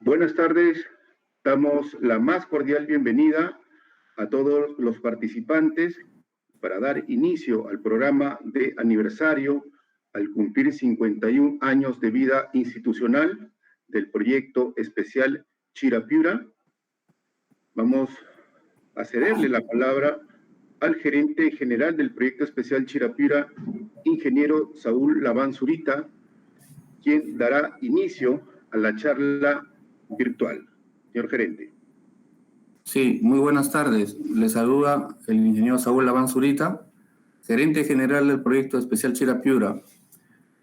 Buenas tardes, damos la más cordial bienvenida a todos los participantes para dar inicio al programa de aniversario al cumplir 51 años de vida institucional del proyecto especial Chirapiura. Vamos a cederle la palabra al gerente general del proyecto especial Chirapiura, ingeniero Saúl Labán Zurita, quien dará inicio a la charla virtual. Señor gerente. Sí, muy buenas tardes. Le saluda el ingeniero Saúl Labán Zurita, gerente general del proyecto especial Chirapiura.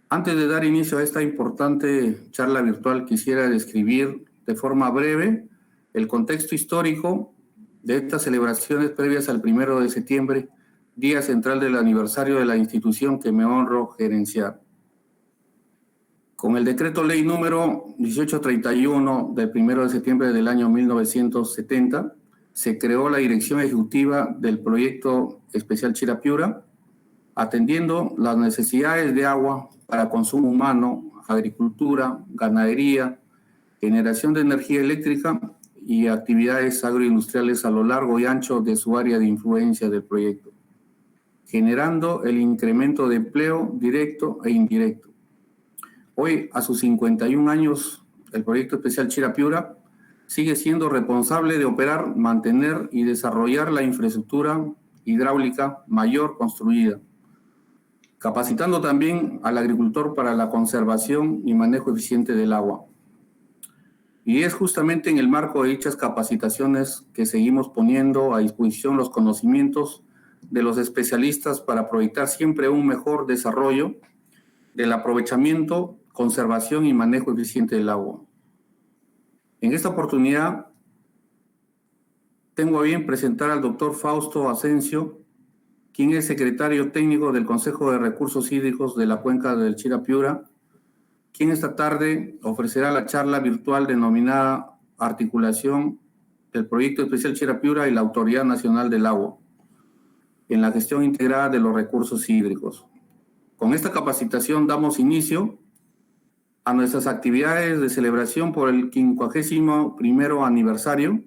Antes de dar inicio a esta importante charla virtual, quisiera describir de forma breve el contexto histórico de estas celebraciones previas al 1 de septiembre, día central del aniversario de la institución que me honro gerenciar. Con el decreto ley número 1831 del 1 de septiembre del año 1970, se creó la dirección ejecutiva del proyecto especial Chirapiura, atendiendo las necesidades de agua para consumo humano, agricultura, ganadería, generación de energía eléctrica y actividades agroindustriales a lo largo y ancho de su área de influencia del proyecto, generando el incremento de empleo directo e indirecto. Hoy, a sus 51 años, el proyecto especial Chirapiura sigue siendo responsable de operar, mantener y desarrollar la infraestructura hidráulica mayor construida, capacitando también al agricultor para la conservación y manejo eficiente del agua. Y es justamente en el marco de dichas capacitaciones que seguimos poniendo a disposición los conocimientos de los especialistas para proyectar siempre un mejor desarrollo del aprovechamiento, conservación y manejo eficiente del agua. En esta oportunidad, tengo a bien presentar al doctor Fausto Asensio, quien es secretario técnico del Consejo de Recursos Hídricos de la Cuenca del Chirapiura, quien esta tarde ofrecerá la charla virtual denominada Articulación del Proyecto Especial Chirapiura y la Autoridad Nacional del Agua en la gestión integrada de los recursos hídricos. Con esta capacitación damos inicio a nuestras actividades de celebración por el 51º aniversario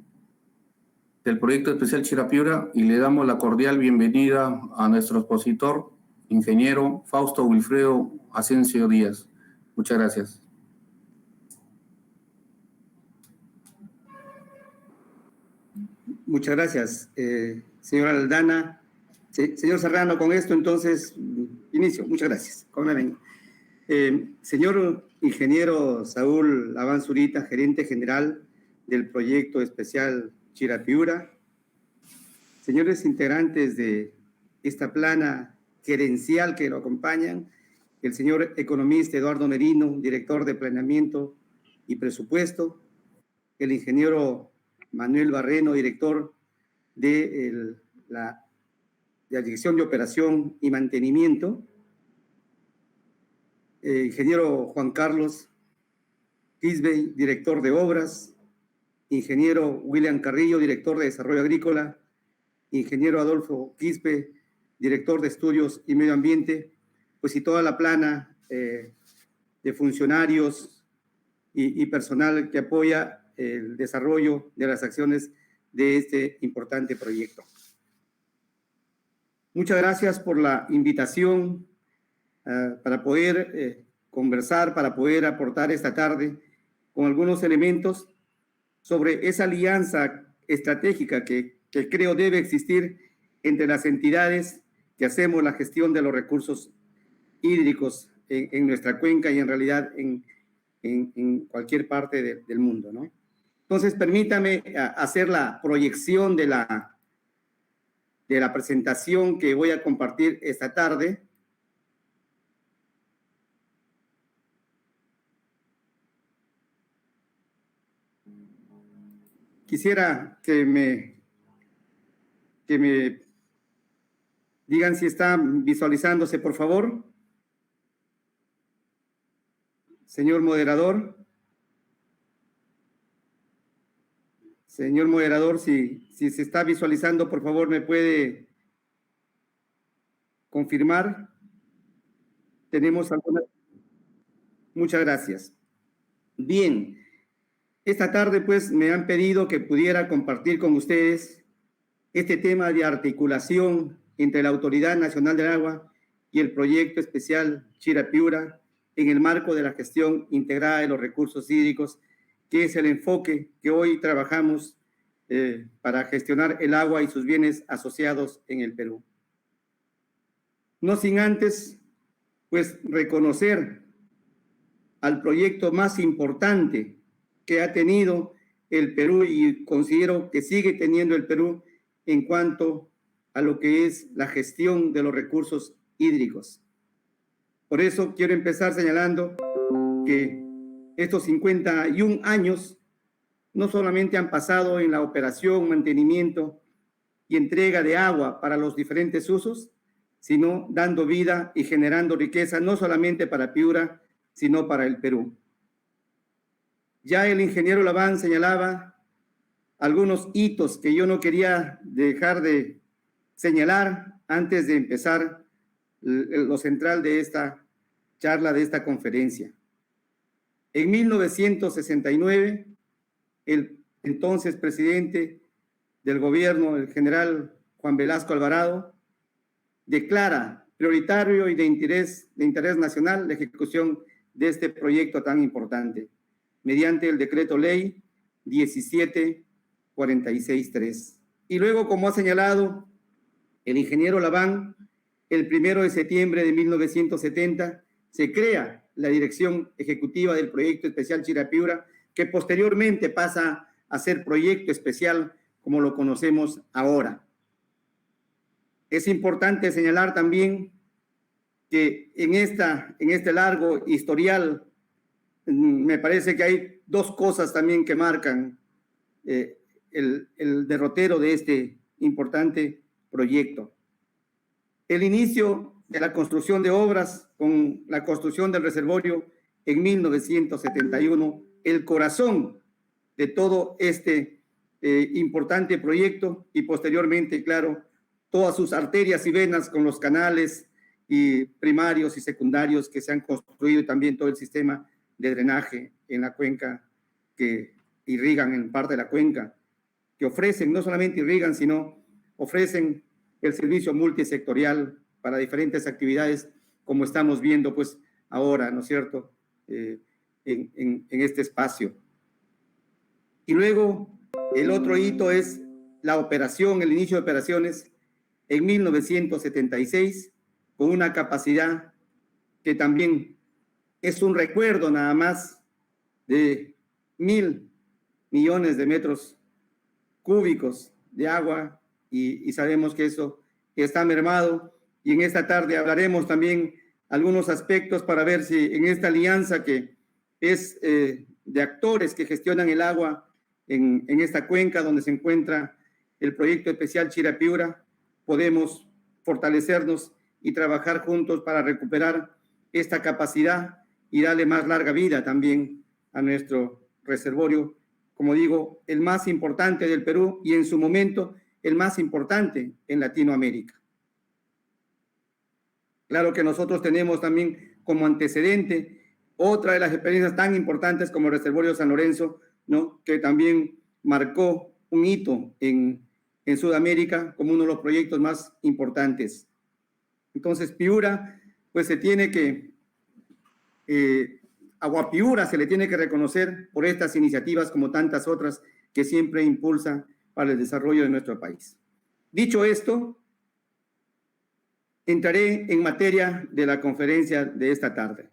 del proyecto especial Chirapiura y le damos la cordial bienvenida a nuestro expositor, ingeniero Fausto Wilfredo Asensio Díaz. Muchas gracias. Muchas gracias, señora Aldana. Señor Serrano, con esto entonces inicio. Muchas gracias. Señor ingeniero Saúl Labán Zurita, gerente general del proyecto especial Chirapiura, señores integrantes de esta plana gerencial que lo acompañan, el señor economista Eduardo Merino, director de planeamiento y presupuesto, el ingeniero Manuel Barreno, director de la Dirección de Operación y Mantenimiento, ingeniero Juan Carlos Quisbey, director de Obras, ingeniero William Carrillo, director de Desarrollo Agrícola, ingeniero Adolfo Quispe, director de Estudios y Medio Ambiente, pues y toda la plana de funcionarios y personal que apoya el desarrollo de las acciones de este importante proyecto. Muchas gracias por la invitación para poder conversar, para poder aportar esta tarde con algunos elementos sobre esa alianza estratégica que creo debe existir entre las entidades que hacemos la gestión de los recursos hídricos en nuestra cuenca y en realidad en cualquier parte del mundo, ¿no? Entonces, permítame hacer la proyección de la presentación que voy a compartir esta tarde. Quisiera que me digan si está visualizándose, por favor. Señor moderador. Señor moderador, si se está visualizando, por favor, me puede confirmar. Tenemos alguna. Muchas gracias. Bien. Esta tarde, pues, me han pedido que pudiera compartir con ustedes este tema de articulación entre la Autoridad Nacional del Agua y el Proyecto Especial Chira-Piura en el marco de la gestión integrada de los recursos hídricos, que es el enfoque que hoy trabajamos para gestionar el agua y sus bienes asociados en el Perú. No sin antes, pues, reconocer al proyecto más importante que ha tenido el Perú y considero que sigue teniendo el Perú en cuanto a lo que es la gestión de los recursos hídricos. Por eso quiero empezar señalando que estos 51 años no solamente han pasado en la operación, mantenimiento y entrega de agua para los diferentes usos, sino dando vida y generando riqueza no solamente para Piura, sino para el Perú. Ya el ingeniero Laván señalaba algunos hitos que yo no quería dejar de señalar antes de empezar lo central de esta charla, de esta conferencia. En 1969, el entonces presidente del gobierno, el general Juan Velasco Alvarado, declara prioritario y de interés nacional la ejecución de este proyecto tan importante, mediante el decreto ley 1746-3. Y luego, como ha señalado el ingeniero Laván, el 1 de septiembre de 1970 se crea la Dirección Ejecutiva del Proyecto Especial Chira-Piura, que posteriormente pasa a ser Proyecto Especial como lo conocemos ahora. Es importante señalar también que en este largo historial me parece que hay dos cosas también que marcan el derrotero de este importante proyecto. El inicio de la construcción de obras con la construcción del reservorio en 1971, el corazón de todo este importante proyecto, y posteriormente, claro, todas sus arterias y venas con los canales y primarios y secundarios que se han construido, y también todo el sistema de drenaje en la cuenca que irrigan en parte de la cuenca, que ofrecen, no solamente irrigan, sino ofrecen el servicio multisectorial para diferentes actividades, como estamos viendo pues ahora, ¿no es cierto?, en este espacio. Y luego el otro hito es la operación, el inicio de operaciones en 1976, con una capacidad que también es un recuerdo nada más de 1.000 millones de metros cúbicos de agua, y sabemos que eso está mermado, y en esta tarde hablaremos también algunos aspectos para ver si en esta alianza que es de actores que gestionan el agua en esta cuenca donde se encuentra el Proyecto Especial Chira-Piura, podemos fortalecernos y trabajar juntos para recuperar esta capacidad y darle más larga vida también a nuestro reservorio, como digo, el más importante del Perú y en su momento el más importante en Latinoamérica. Claro que nosotros tenemos también como antecedente otra de las experiencias tan importantes como el reservorio San Lorenzo, ¿no?, que también marcó un hito en Sudamérica como uno de los proyectos más importantes. Entonces, Piura, pues se tiene que, Agua Piura se le tiene que reconocer por estas iniciativas como tantas otras que siempre impulsa para el desarrollo de nuestro país. Dicho esto, entraré en materia de la conferencia de esta tarde.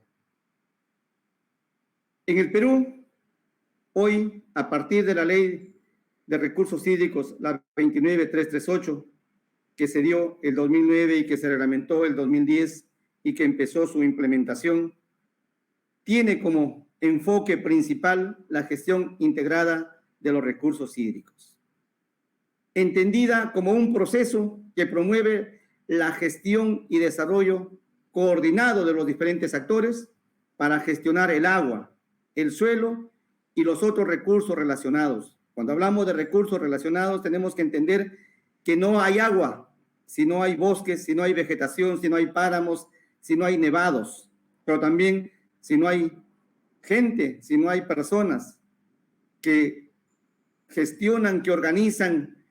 En el Perú, hoy, a partir de la Ley de Recursos Hídricos, la 29338, que se dio el 2009 y que se reglamentó el 2010 y que empezó su implementación, tiene como enfoque principal la gestión integrada de los recursos hídricos, entendida como un proceso que promueve la gestión y desarrollo coordinado de los diferentes actores para gestionar el agua, el suelo y los otros recursos relacionados. Cuando hablamos de recursos relacionados, tenemos que entender que no hay agua si no hay bosques, si no hay vegetación, si no hay páramos, si no hay nevados, pero también si no hay gente, si no hay personas que gestionan, que organizan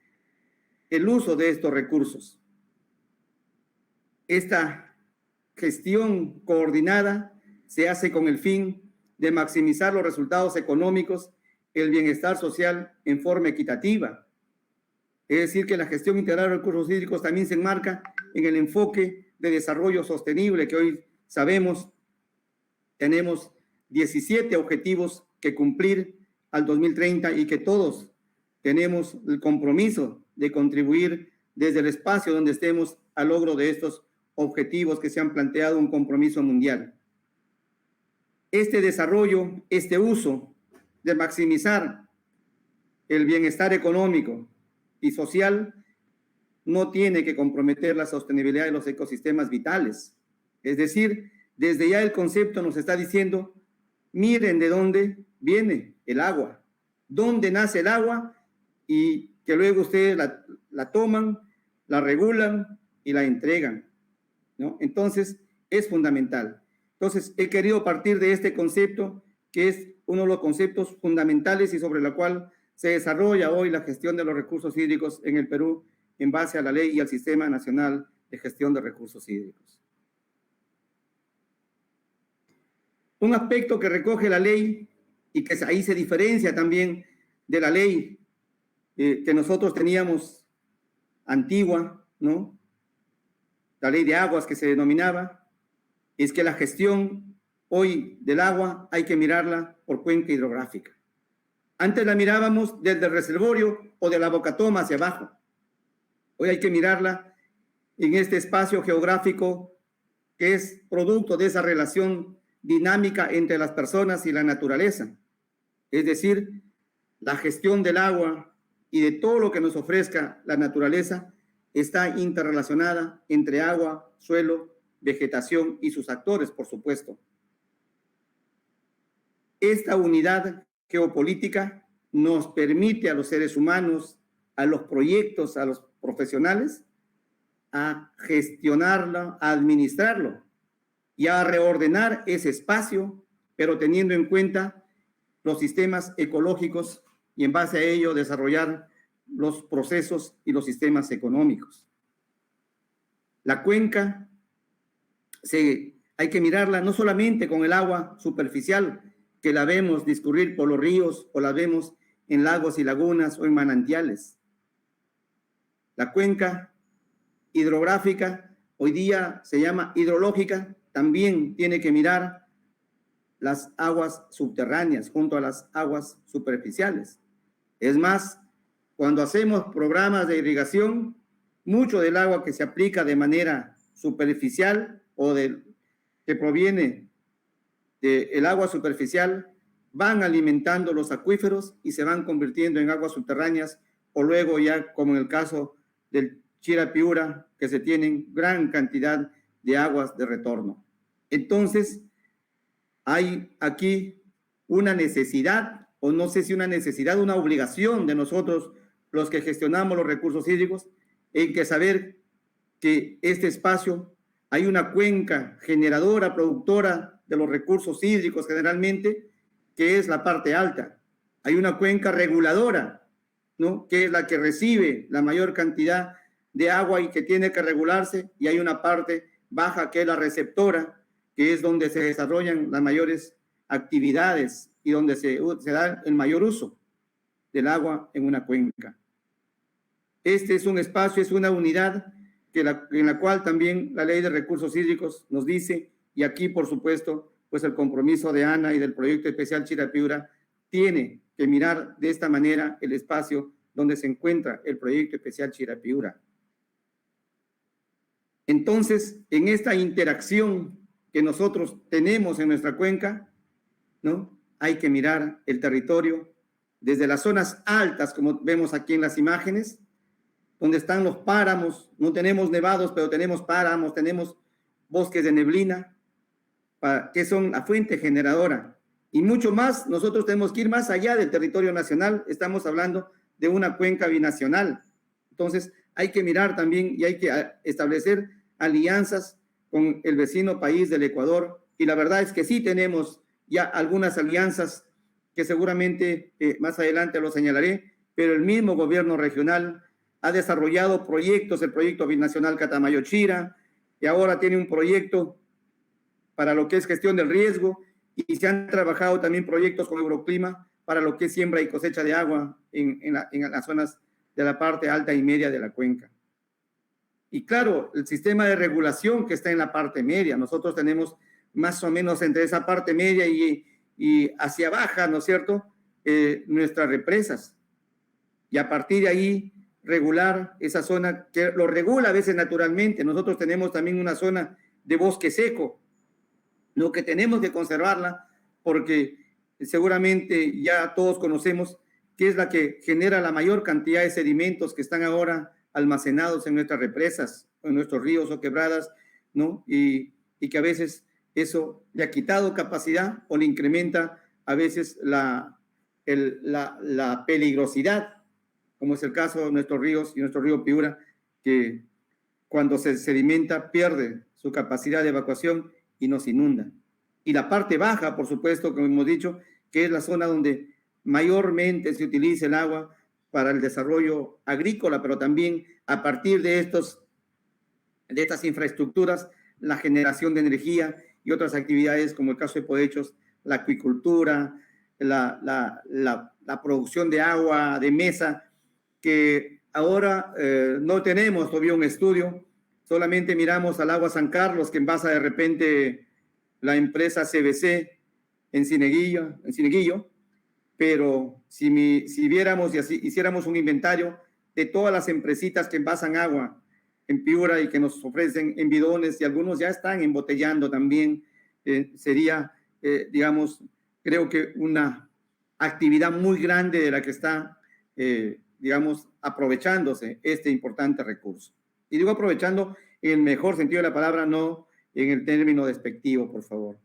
el uso de estos recursos. Esta gestión coordinada se hace con el fin de maximizar los resultados económicos, el bienestar social en forma equitativa. Es decir, que la gestión integral de recursos hídricos también se enmarca en el enfoque de desarrollo sostenible que hoy sabemos tenemos 17 objetivos que cumplir al 2030 y que todos tenemos el compromiso de contribuir desde el espacio donde estemos al logro de estos objetivos que se han planteado un compromiso mundial. Este desarrollo, este uso de maximizar el bienestar económico y social no tiene que comprometer la sostenibilidad de los ecosistemas vitales. Es decir, desde ya el concepto nos está diciendo, miren de dónde viene el agua, dónde nace el agua y que luego ustedes la toman, la regulan y la entregan, ¿no? Entonces, es fundamental. Entonces, he querido partir de este concepto, que es uno de los conceptos fundamentales y sobre el cual se desarrolla hoy la gestión de los recursos hídricos en el Perú en base a la ley y al Sistema Nacional de Gestión de Recursos Hídricos. Un aspecto que recoge la ley y que ahí se diferencia también de la ley que nosotros teníamos antigua, ¿no? La ley de aguas que se denominaba, es que la gestión hoy del agua hay que mirarla por cuenca hidrográfica. Antes la mirábamos desde el reservorio o de la bocatoma hacia abajo. Hoy hay que mirarla en este espacio geográfico que es producto de esa relación dinámica entre las personas y la naturaleza. Es decir, la gestión del agua y de todo lo que nos ofrezca la naturaleza está interrelacionada entre agua, suelo, vegetación y sus actores, por supuesto. Esta unidad geopolítica nos permite a los seres humanos, a los proyectos, a los profesionales, a gestionarlo, a administrarlo y a reordenar ese espacio, pero teniendo en cuenta los sistemas ecológicos y en base a ello desarrollar los procesos y los sistemas económicos. La cuenca hay que mirarla no solamente con el agua superficial, que la vemos discurrir por los ríos o la vemos en lagos y lagunas o en manantiales. La cuenca hidrográfica, hoy día se llama hidrológica, también tiene que mirar las aguas subterráneas junto a las aguas superficiales. Es más, cuando hacemos programas de irrigación, mucho del agua que se aplica de manera superficial o que proviene del agua superficial van alimentando los acuíferos y se van convirtiendo en aguas subterráneas o luego ya, como en el caso del Chira-Piura, que se tienen gran cantidad de aguas de retorno. Entonces, hay aquí una necesidad, o no sé si una necesidad, una obligación de nosotros, los que gestionamos los recursos hídricos, en que saber que este espacio, hay una cuenca generadora, productora de los recursos hídricos generalmente, que es la parte alta. Hay una cuenca reguladora, ¿no? Que es la que recibe la mayor cantidad de agua y que tiene que regularse, y hay una parte baja que es la receptora, que es donde se desarrollan las mayores actividades y donde se da el mayor uso del agua en una cuenca. Este es un espacio, es una unidad en la cual también la Ley de Recursos Hídricos nos dice, y aquí, por supuesto, pues el compromiso de ANA y del Proyecto Especial Chira-Piura tiene que mirar de esta manera el espacio donde se encuentra el Proyecto Especial Chira-Piura. Entonces, en esta interacción que nosotros tenemos en nuestra cuenca, ¿no? Hay que mirar el territorio desde las zonas altas, como vemos aquí en las imágenes, donde están los páramos. No tenemos nevados, pero tenemos páramos, tenemos bosques de neblina, que son la fuente generadora. Y mucho más, nosotros tenemos que ir más allá del territorio nacional. Estamos hablando de una cuenca binacional. Entonces, hay que mirar también y hay que establecer alianzas con el vecino país del Ecuador. Y la verdad es que sí tenemos ya algunas alianzas que seguramente más adelante lo señalaré, pero el mismo gobierno regional ha desarrollado proyectos, el proyecto binacional Catamayo-Chira, y ahora tiene un proyecto para lo que es gestión del riesgo, y se han trabajado también proyectos con Euroclima para lo que es siembra y cosecha de agua en las zonas de la parte alta y media de la cuenca. Y claro, el sistema de regulación que está en la parte media, nosotros tenemos más o menos entre esa parte media y hacia baja, ¿no es cierto?, nuestras represas. Y a partir de ahí, regular esa zona, que lo regula a veces naturalmente. Nosotros tenemos también una zona de bosque seco, lo que tenemos que conservarla, porque seguramente ya todos conocemos que es la que genera la mayor cantidad de sedimentos que están ahora almacenados en nuestras represas, en nuestros ríos o quebradas, ¿no? Y que a veces eso le ha quitado capacidad o le incrementa a veces la peligrosidad, como es el caso de nuestros ríos y nuestro río Piura, que cuando se sedimenta pierde su capacidad de evacuación y nos inunda. Y la parte baja, por supuesto, como hemos dicho, que es la zona donde mayormente se utiliza el agua para el desarrollo agrícola, pero también a partir de estas infraestructuras, la generación de energía y otras actividades, como el caso de Podechos, la acuicultura, la producción de agua de mesa, que ahora no tenemos todavía un estudio, solamente miramos al agua San Carlos, que envasa de repente la empresa CBC en Cieneguillo, pero si viéramos y así hiciéramos un inventario de todas las empresitas que envasan agua en Piura y que nos ofrecen en bidones, y algunos ya están embotellando también, sería, digamos, creo que una actividad muy grande de la que está, digamos, aprovechándose este importante recurso. Y digo aprovechando en el mejor sentido de la palabra, no en el término despectivo, por favor.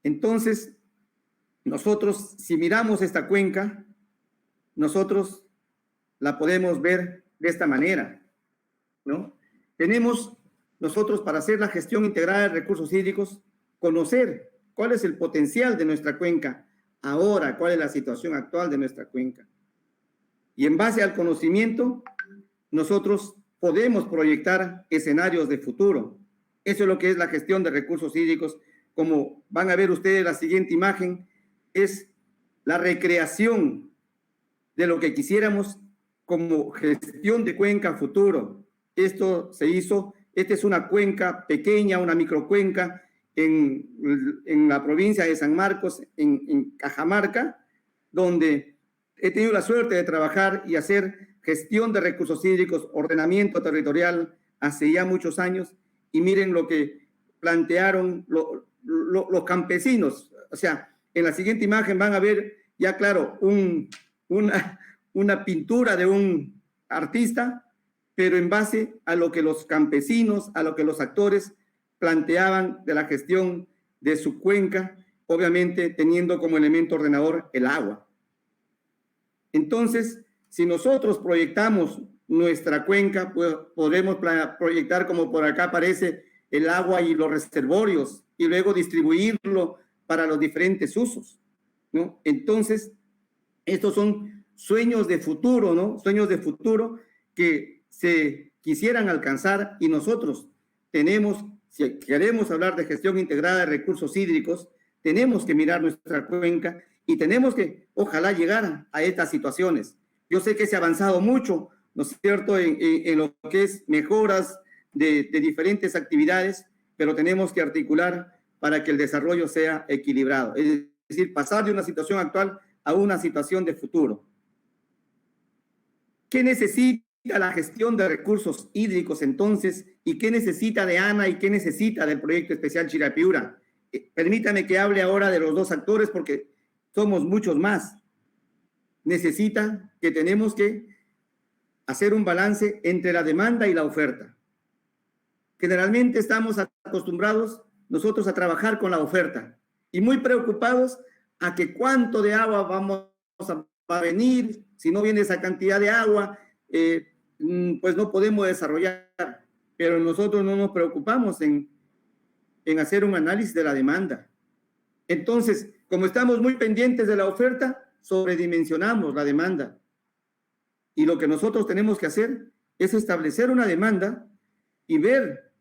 Entonces, nosotros, si miramos esta cuenca, nosotros la podemos ver de esta manera, ¿no? Tenemos nosotros, para hacer la gestión integrada de recursos hídricos, conocer cuál es el potencial de nuestra cuenca ahora, cuál es la situación actual de nuestra cuenca. Y en base al conocimiento, nosotros podemos proyectar escenarios de futuro. Eso es lo que es la gestión de recursos hídricos. Como van a ver ustedes, la siguiente imagen es la recreación de lo que quisiéramos como gestión de cuenca futuro. Esto se hizo, esta es una cuenca pequeña, una microcuenca en la provincia de San Marcos, en Cajamarca, donde he tenido la suerte de trabajar y hacer gestión de recursos hídricos, ordenamiento territorial hace ya muchos años, y miren lo que plantearon los campesinos. O sea, en la siguiente imagen van a ver ya claro una pintura de un artista, pero en base a lo que los campesinos, a lo que los actores planteaban de la gestión de su cuenca, obviamente teniendo como elemento ordenador el agua. Entonces, si nosotros proyectamos nuestra cuenca, pues podremos proyectar, como por acá aparece, el agua y los reservorios, y luego distribuirlo para los diferentes usos, ¿no? Entonces, estos son sueños de futuro, ¿no? Sueños de futuro que se quisieran alcanzar, y nosotros tenemos, si queremos hablar de gestión integrada de recursos hídricos, tenemos que mirar nuestra cuenca y tenemos que, ojalá, llegar a estas situaciones. Yo sé que se ha avanzado mucho, ¿no es cierto?, en lo que es mejoras de diferentes actividades, pero tenemos que articular para que el desarrollo sea equilibrado. Es decir, pasar de una situación actual a una situación de futuro. ¿Qué necesita la gestión de recursos hídricos entonces? ¿Y qué necesita de ANA y qué necesita del proyecto especial Chirapiura? Permítame que hable ahora de los dos actores porque somos muchos más. Necesita que tenemos que hacer un balance entre la demanda y la oferta. Generalmente estamos acostumbrados nosotros a trabajar con la oferta y muy preocupados a que cuánto de agua vamos a venir, si no viene esa cantidad de agua, pues no podemos desarrollar. Pero nosotros no nos preocupamos en hacer un análisis de la demanda. Entonces, como estamos muy pendientes de la oferta, sobredimensionamos la demanda. Y lo que nosotros tenemos que hacer es establecer una demanda y ver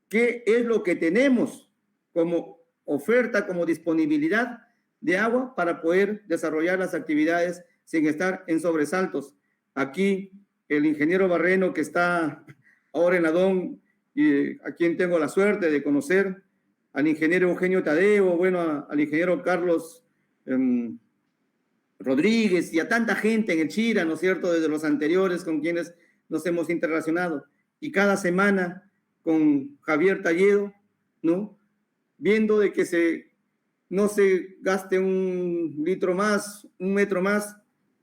qué es lo que tenemos como oferta, como disponibilidad de agua para poder desarrollar las actividades sin estar en sobresaltos. Aquí el ingeniero Barreno, que está ahora en la DON, y a quien tengo la suerte de conocer, al ingeniero Eugenio Tadeo, bueno, al ingeniero Carlos Rodríguez y a tanta gente en el Chira, ¿no es cierto?, desde los anteriores con quienes nos hemos interrelacionado. Y cada semana con Javier Talledo, ¿no?, viendo de que no se gaste un litro más, un metro más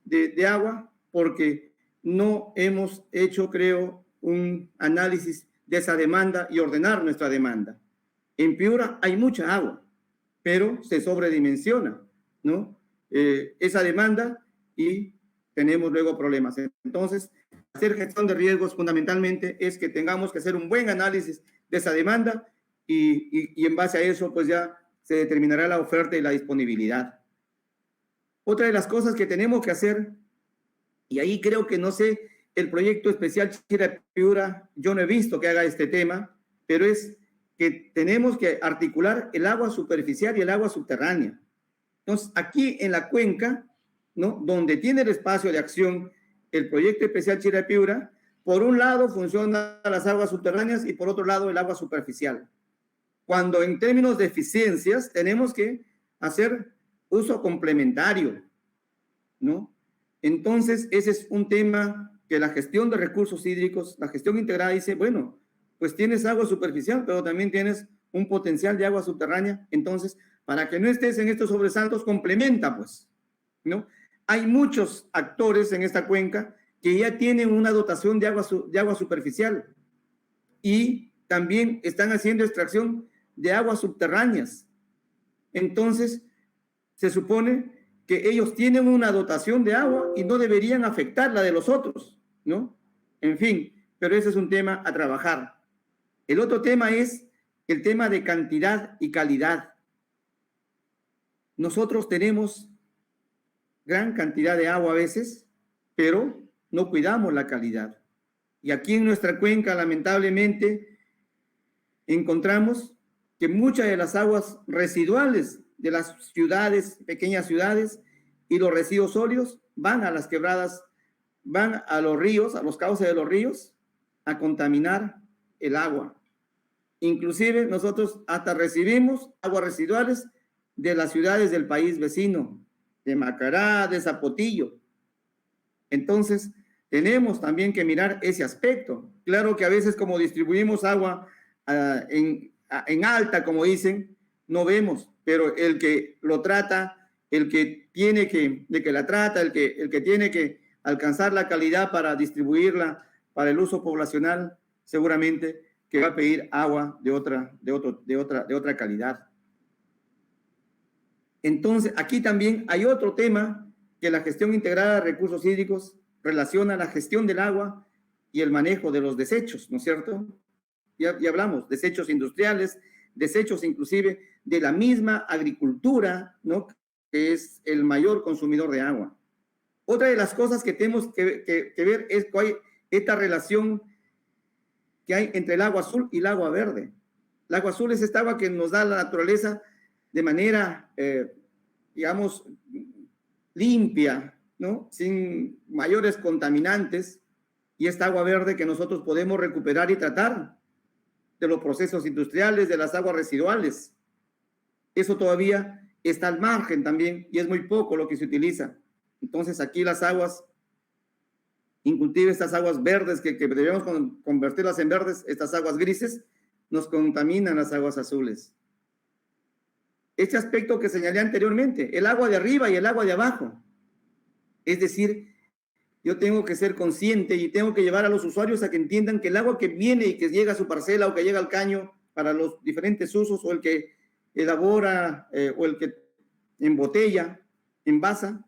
de agua, porque no hemos hecho, creo, un análisis de esa demanda y ordenar nuestra demanda. En Piura hay mucha agua, pero se sobredimensiona, ¿no?, esa demanda y tenemos luego problemas. Entonces, hacer gestión de riesgos fundamentalmente es que tengamos que hacer un buen análisis de esa demanda y en base a eso, pues ya se determinará la oferta y la disponibilidad. Otra de las cosas que tenemos que hacer, y ahí creo que no sé, el proyecto especial Chira-Piura, yo no he visto que haga este tema, pero es que tenemos que articular el agua superficial y el agua subterránea. Entonces, aquí en la cuenca, ¿no?, donde tiene el espacio de acción el proyecto especial Chira-Piura, por un lado funcionan las aguas subterráneas y por otro lado el agua superficial. Cuando en términos de eficiencias tenemos que hacer uso complementario, ¿no? Entonces, ese es un tema que la gestión de recursos hídricos, la gestión integrada dice, bueno, pues tienes agua superficial, pero también tienes un potencial de agua subterránea. Entonces, para que no estés en estos sobresaltos, complementa, pues, ¿no? Hay muchos actores en esta cuenca que ya tienen una dotación de agua superficial y también están haciendo extracción de aguas subterráneas. Entonces, se supone que ellos tienen una dotación de agua y no deberían afectar la de los otros, ¿no? En fin, pero ese es un tema a trabajar. El otro tema es el tema de cantidad y calidad. Nosotros tenemos gran cantidad de agua a veces, pero no cuidamos la calidad. Y aquí en nuestra cuenca, lamentablemente, encontramos que muchas de las aguas residuales de las ciudades, pequeñas ciudades, y los residuos sólidos van a las quebradas, van a los ríos, a los cauces de los ríos, a contaminar el agua. Inclusive nosotros hasta recibimos aguas residuales de las ciudades del país vecino, de Macará, de Zapotillo. Entonces, tenemos también que mirar ese aspecto. Claro que a veces como distribuimos agua en alta, como dicen, no vemos, pero el que lo trata, el que tiene que la trata, el que tiene que alcanzar la calidad para distribuirla para el uso poblacional, seguramente que va a pedir agua de otra calidad. Entonces, aquí también hay otro tema que la gestión integrada de recursos hídricos relaciona la gestión del agua y el manejo de los desechos, ¿no es cierto? Ya hablamos, desechos industriales, desechos inclusive de la misma agricultura, ¿no?, que es el mayor consumidor de agua. Otra de las cosas que tenemos que ver es que hay esta relación que hay entre el agua azul y el agua verde. El agua azul es esta agua que nos da la naturaleza de manera, digamos, limpia, ¿no?, sin mayores contaminantes, y esta agua verde que nosotros podemos recuperar y tratar de los procesos industriales, de las aguas residuales. Eso todavía está al margen también y es muy poco lo que se utiliza. Entonces aquí las aguas, inclusive estas aguas verdes que debemos convertirlas en verdes, estas aguas grises, nos contaminan las aguas azules. Este aspecto que señalé anteriormente, el agua de arriba y el agua de abajo. Es decir, yo tengo que ser consciente y tengo que llevar a los usuarios a que entiendan que el agua que viene y que llega a su parcela o que llega al caño para los diferentes usos, o el que elabora o el que embotella, envasa,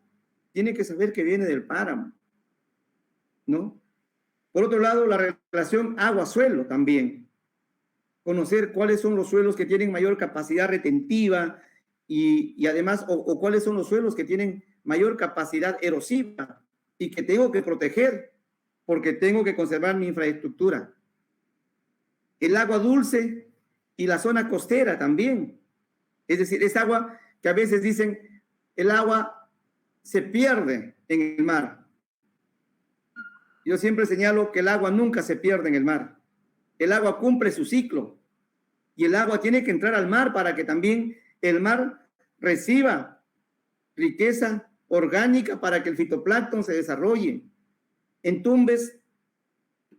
tiene que saber que viene del páramo, ¿no? Por otro lado, la relación agua-suelo también. Conocer cuáles son los suelos que tienen mayor capacidad retentiva y además, o cuáles son los suelos que tienen mayor capacidad erosiva y que tengo que proteger porque tengo que conservar mi infraestructura. El agua dulce y la zona costera también. Es decir, es agua que a veces dicen, el agua se pierde en el mar. Yo siempre señalo que el agua nunca se pierde en el mar. El agua cumple su ciclo y el agua tiene que entrar al mar para que también el mar reciba riqueza orgánica para que el fitoplancton se desarrolle. En Tumbes,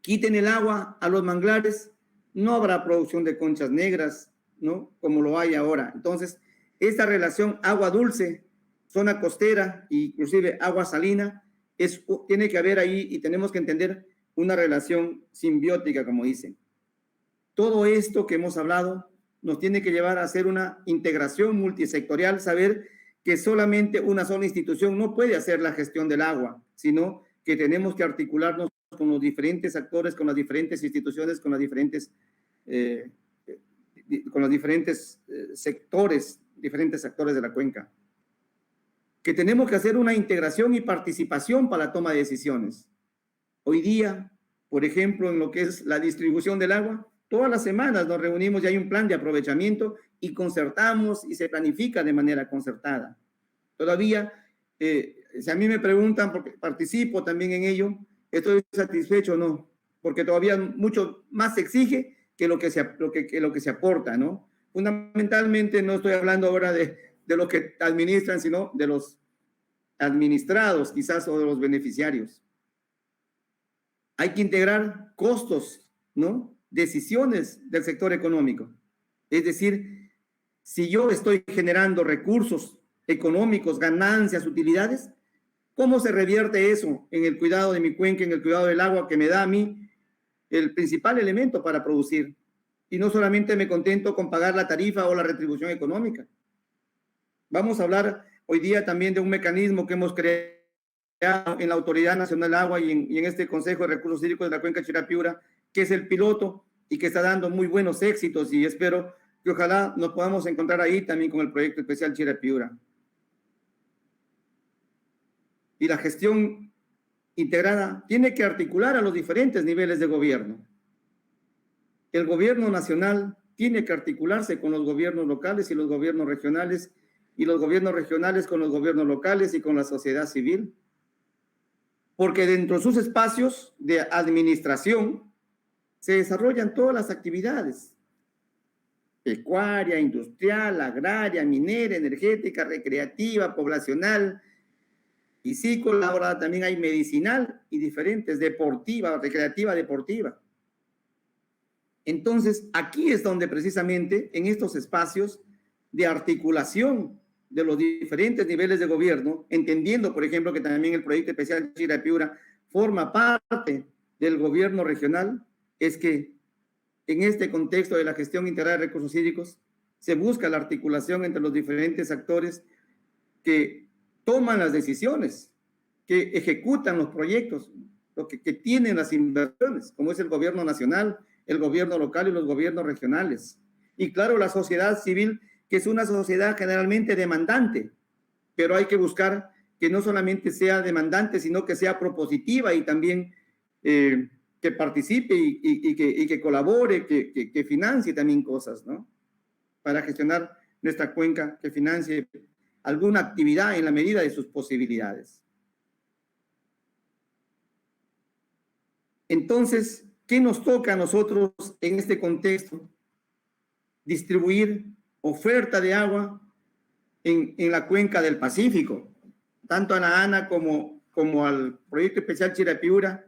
quiten el agua a los manglares, no habrá producción de conchas negras, ¿no? Como lo hay ahora. Entonces, esta relación agua dulce, zona costera, inclusive agua salina, tiene que haber ahí y tenemos que entender una relación simbiótica, como dicen. Todo esto que hemos hablado nos tiene que llevar a hacer una integración multisectorial, saber que solamente una sola institución no puede hacer la gestión del agua, sino que tenemos que articularnos con los diferentes actores, con las diferentes instituciones, con los diferentes sectores, diferentes actores de la cuenca. Que tenemos que hacer una integración y participación para la toma de decisiones. Hoy día, por ejemplo, en lo que es la distribución del agua, todas las semanas nos reunimos y hay un plan de aprovechamiento y concertamos y se planifica de manera concertada. Todavía, si a mí me preguntan, porque participo también en ello, ¿estoy satisfecho o no? Porque todavía mucho más se exige que lo que se aporta, ¿no? Fundamentalmente no estoy hablando ahora de los que administran, sino de los administrados quizás o de los beneficiarios. Hay que integrar costos, ¿no? Decisiones del sector económico. Es decir, si yo estoy generando recursos económicos, ganancias, utilidades, ¿cómo se revierte eso en el cuidado de mi cuenca, en el cuidado del agua que me da a mí el principal elemento para producir? Y no solamente me contento con pagar la tarifa o la retribución económica. Vamos a hablar hoy día también de un mecanismo que hemos creado en la Autoridad Nacional del Agua y en este Consejo de Recursos Hídricos de la Cuenca Chirapiura, que es el piloto y que está dando muy buenos éxitos, y espero que ojalá nos podamos encontrar ahí también con el proyecto especial Chirapiura. Y la gestión integrada tiene que articular a los diferentes niveles de gobierno. El gobierno nacional tiene que articularse con los gobiernos locales y los gobiernos regionales, y los gobiernos regionales con los gobiernos locales y con la sociedad civil. Porque dentro de sus espacios de administración se desarrollan todas las actividades: pecuaria, industrial, agraria, minera, energética, recreativa, poblacional, piscícola, ahora también hay medicinal y diferentes, deportiva, recreativa, deportiva. Entonces, aquí es donde precisamente en estos espacios de articulación de los diferentes niveles de gobierno, entendiendo, por ejemplo, que también el proyecto especial Chirapiura forma parte del gobierno regional, es que en este contexto de la gestión integral de recursos hídricos se busca la articulación entre los diferentes actores que toman las decisiones, que ejecutan los proyectos, que tienen las inversiones, como es el gobierno nacional, el gobierno local y los gobiernos regionales. Y claro, la sociedad civil, que es una sociedad generalmente demandante, pero hay que buscar que no solamente sea demandante, sino que sea propositiva y también que participe y que colabore, que financie también cosas, ¿no? Para gestionar nuestra cuenca, que financie alguna actividad en la medida de sus posibilidades. Entonces, ¿qué nos toca a nosotros en este contexto? Distribuir oferta de agua en la cuenca del Pacífico, tanto a la ANA como al proyecto especial Chirapiura.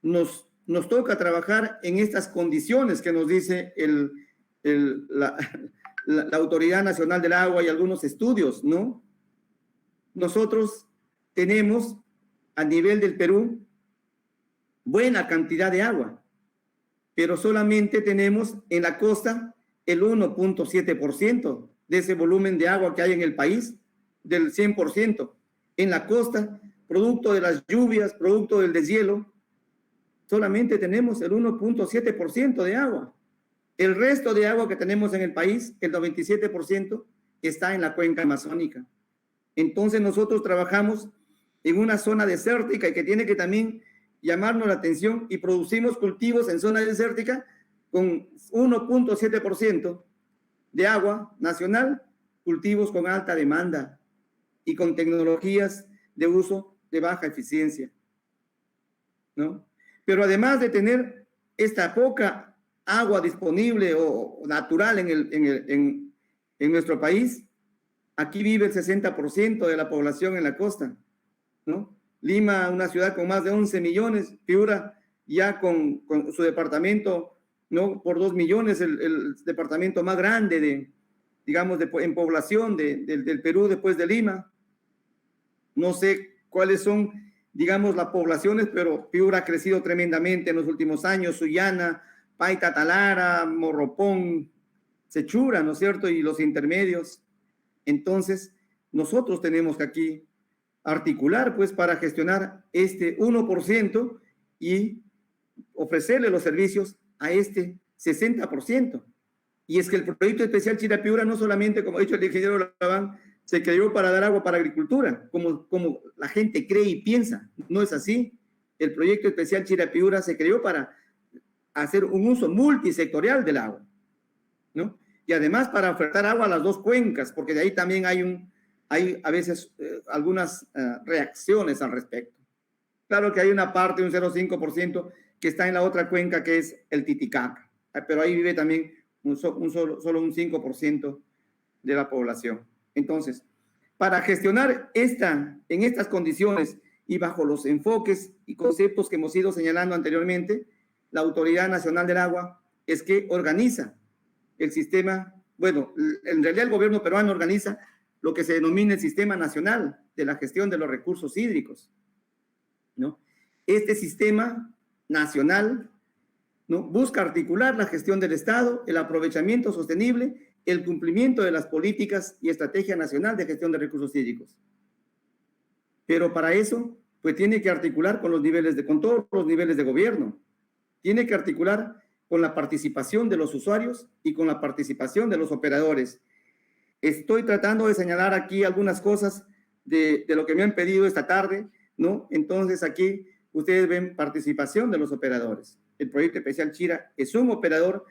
Nos toca trabajar en estas condiciones que nos dice la Autoridad Nacional del Agua y algunos estudios, ¿no? Nosotros tenemos a nivel del Perú buena cantidad de agua, pero solamente tenemos en la costa el 1.7% de ese volumen de agua que hay en el país, del 100%. En la costa, producto de las lluvias, producto del deshielo, solamente tenemos el 1.7% de agua. El resto de agua que tenemos en el país, el 97%, está en la cuenca amazónica. Entonces nosotros trabajamos en una zona desértica y que tiene que también llamarnos la atención, y producimos cultivos en zona desértica con 1.7% de agua nacional, cultivos con alta demanda y con tecnologías de uso de baja eficiencia, ¿no? Pero además de tener esta poca agua disponible o natural en nuestro país, aquí vive el 60% de la población en la costa, ¿no? Lima, una ciudad con más de 11 millones, Piura ya con su departamento, ¿no? Por 2 millones, el departamento más grande en población del Perú después de Lima. No sé cuáles son, digamos, las poblaciones, pero Piura ha crecido tremendamente en los últimos años, Sullana, Paita, Talara, Morropón, Sechura, ¿no es cierto? Y los intermedios. Entonces, nosotros tenemos que aquí articular, pues, para gestionar este 1% y ofrecerle los servicios a este 60%. Y es que el proyecto especial Chirapiura no solamente, como ha dicho el ingeniero Laván, se creó para dar agua para agricultura, como la gente cree y piensa. No es así. El proyecto especial Chirapiura se creó para hacer un uso multisectorial del agua, ¿no? Y además para ofertar agua a las dos cuencas, porque de ahí también hay a veces algunas reacciones al respecto. Claro que hay una parte, un 0,5%, que está en la otra cuenca, que es el Titicaca, pero ahí vive también solo un 5% de la población. Entonces, para gestionar en estas condiciones y bajo los enfoques y conceptos que hemos ido señalando anteriormente, la Autoridad Nacional del Agua es que organiza el sistema, bueno, en realidad el gobierno peruano organiza lo que se denomina el Sistema Nacional de la Gestión de los Recursos Hídricos, ¿no? Este sistema nacional, ¿no?, busca articular la gestión del Estado, el aprovechamiento sostenible, el cumplimiento de las políticas y estrategia nacional de gestión de recursos hídricos. Pero para eso, pues tiene que articular con todos los niveles de gobierno. Tiene que articular con la participación de los usuarios y con la participación de los operadores. Estoy tratando de señalar aquí algunas cosas de lo que me han pedido esta tarde, ¿no? Entonces aquí ustedes ven participación de los operadores. El proyecto especial Chira es un operador.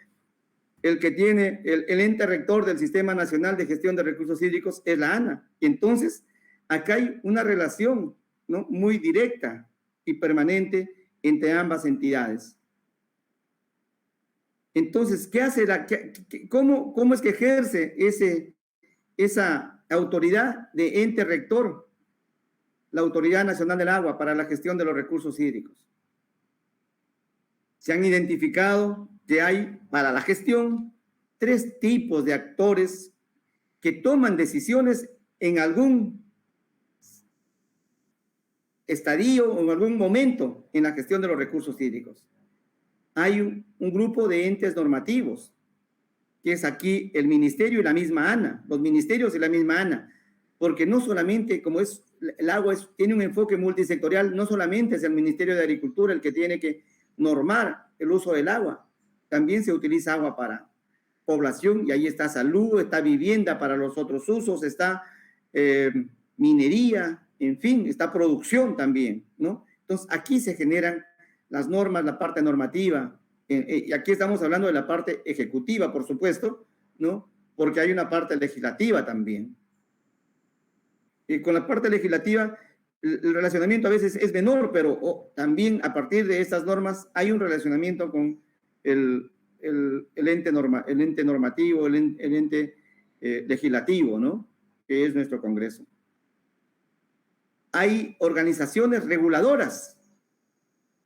El que tiene el ente rector del Sistema Nacional de Gestión de Recursos Hídricos es la ANA. Y entonces acá hay una relación, ¿no?, muy directa y permanente entre ambas entidades. Entonces, ¿qué hace cómo es que ejerce esa autoridad de ente rector, la Autoridad Nacional del Agua para la gestión de los recursos hídricos? Se han identificado que hay para la gestión 3 tipos de actores que toman decisiones en algún estadio o en algún momento en la gestión de los recursos hídricos. Hay un grupo de entes normativos, que es aquí el ministerio y la misma ANA, los ministerios y la misma ANA, porque no solamente, como es el agua tiene un enfoque multisectorial, no solamente es el Ministerio de Agricultura el que tiene que normar el uso del agua, también se utiliza agua para población, y ahí está salud, está vivienda para los otros usos, está minería, en fin, está producción también, ¿no? Entonces, aquí se generan las normas, la parte normativa, y aquí estamos hablando de la parte ejecutiva, por supuesto, ¿no? Porque hay una parte legislativa también. Y con la parte legislativa, el relacionamiento a veces es menor, pero también a partir de estas normas hay un relacionamiento con el ente normativo, el ente legislativo, ¿no?, que es nuestro Congreso. Hay organizaciones reguladoras,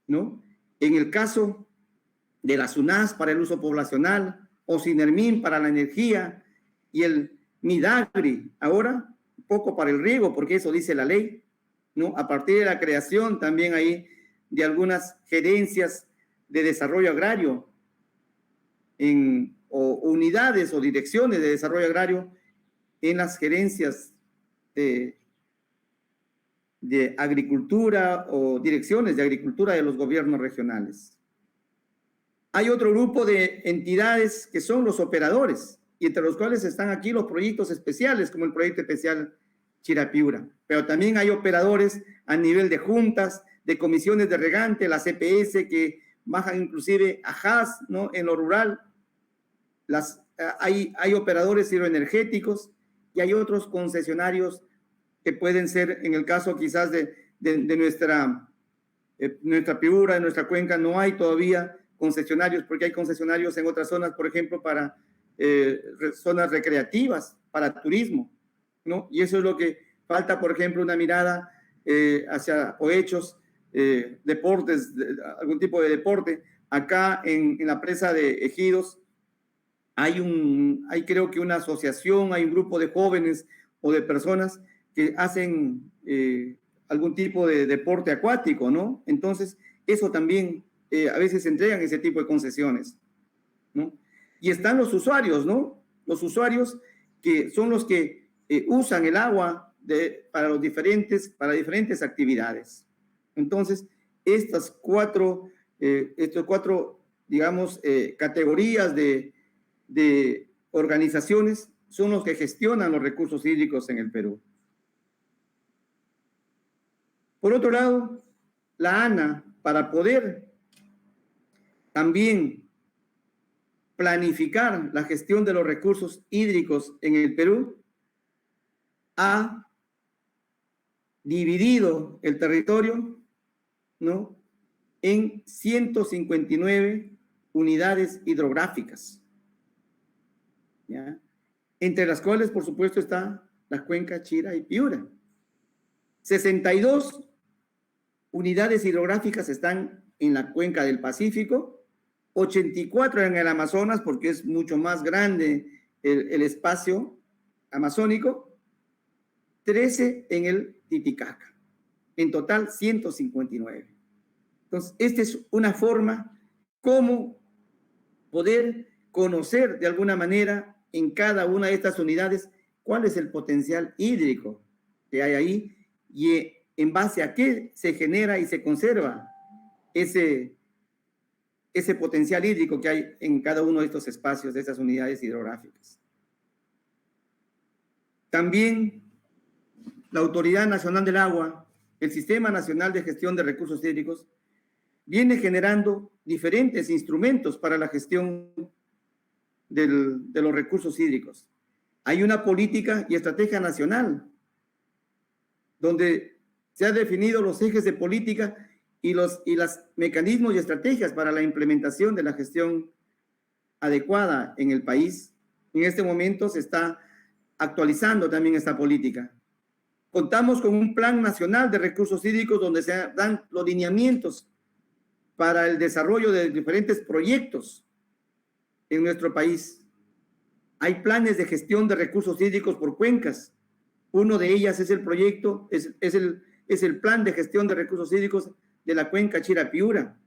¿no? En el caso de la SUNAS para el uso poblacional, o SINERMIN para la energía, y el MIDAGRI ahora, un poco para el riego, porque eso dice la ley, ¿no? A partir de la creación también ahí de algunas gerencias de desarrollo agrario, o unidades o direcciones de desarrollo agrario en las gerencias de agricultura o direcciones de agricultura de los gobiernos regionales. Hay otro grupo de entidades que son los operadores, y entre los cuales están aquí los proyectos especiales, como el proyecto especial Chirapiura. Pero también hay operadores a nivel de juntas, de comisiones de regante, la CPS, que bajan inclusive a JAS, ¿no? En lo rural. Hay operadores hidroenergéticos y hay otros concesionarios que pueden ser, en el caso quizás de nuestra Piura, de nuestra cuenca, no hay todavía concesionarios, porque hay concesionarios en otras zonas, por ejemplo, para zonas recreativas, para turismo, ¿no? Y eso es lo que falta, por ejemplo, una mirada hacia o hechos, deportes, algún tipo de deporte. Acá en la presa de Ejidos hay creo que una asociación, hay un grupo de jóvenes o de personas que hacen algún tipo de deporte acuático, ¿no? Entonces, eso también a veces entregan ese tipo de concesiones, ¿no? Y están los usuarios, ¿no? Los usuarios que son los que usan el agua para diferentes actividades. Entonces, estas cuatro, digamos, categorías de organizaciones son los que gestionan los recursos hídricos en el Perú. Por otro lado, la ANA, para poder también planificar la gestión de los recursos hídricos en el Perú, ha dividido el territorio, ¿no?, en 159 unidades hidrográficas, ¿ya? Entre las cuales, por supuesto, está la cuenca Chira y Piura. 62 unidades hidrográficas están en la cuenca del Pacífico, 84 en el Amazonas, porque es mucho más grande el espacio amazónico, 13 en el Titicaca. En total, 159. Entonces, esta es una forma como poder conocer de alguna manera en cada una de estas unidades cuál es el potencial hídrico que hay ahí y en base a qué se genera y se conserva ese potencial hídrico que hay en cada uno de estos espacios, de estas unidades hidrográficas. También la Autoridad Nacional del Agua, el Sistema Nacional de Gestión de Recursos Hídricos, viene generando diferentes instrumentos para la gestión de los recursos hídricos. Hay una política y estrategia nacional donde se han definido los ejes de política y los mecanismos y estrategias para la implementación de la gestión adecuada en el país. En este momento se está actualizando también esta política. Contamos con un plan nacional de recursos hídricos donde se dan los lineamientos para el desarrollo de diferentes proyectos en nuestro país. Hay planes de gestión de recursos hídricos por cuencas. Uno de ellas es el proyecto, es el plan de gestión de recursos hídricos de la cuenca Chira-Piura,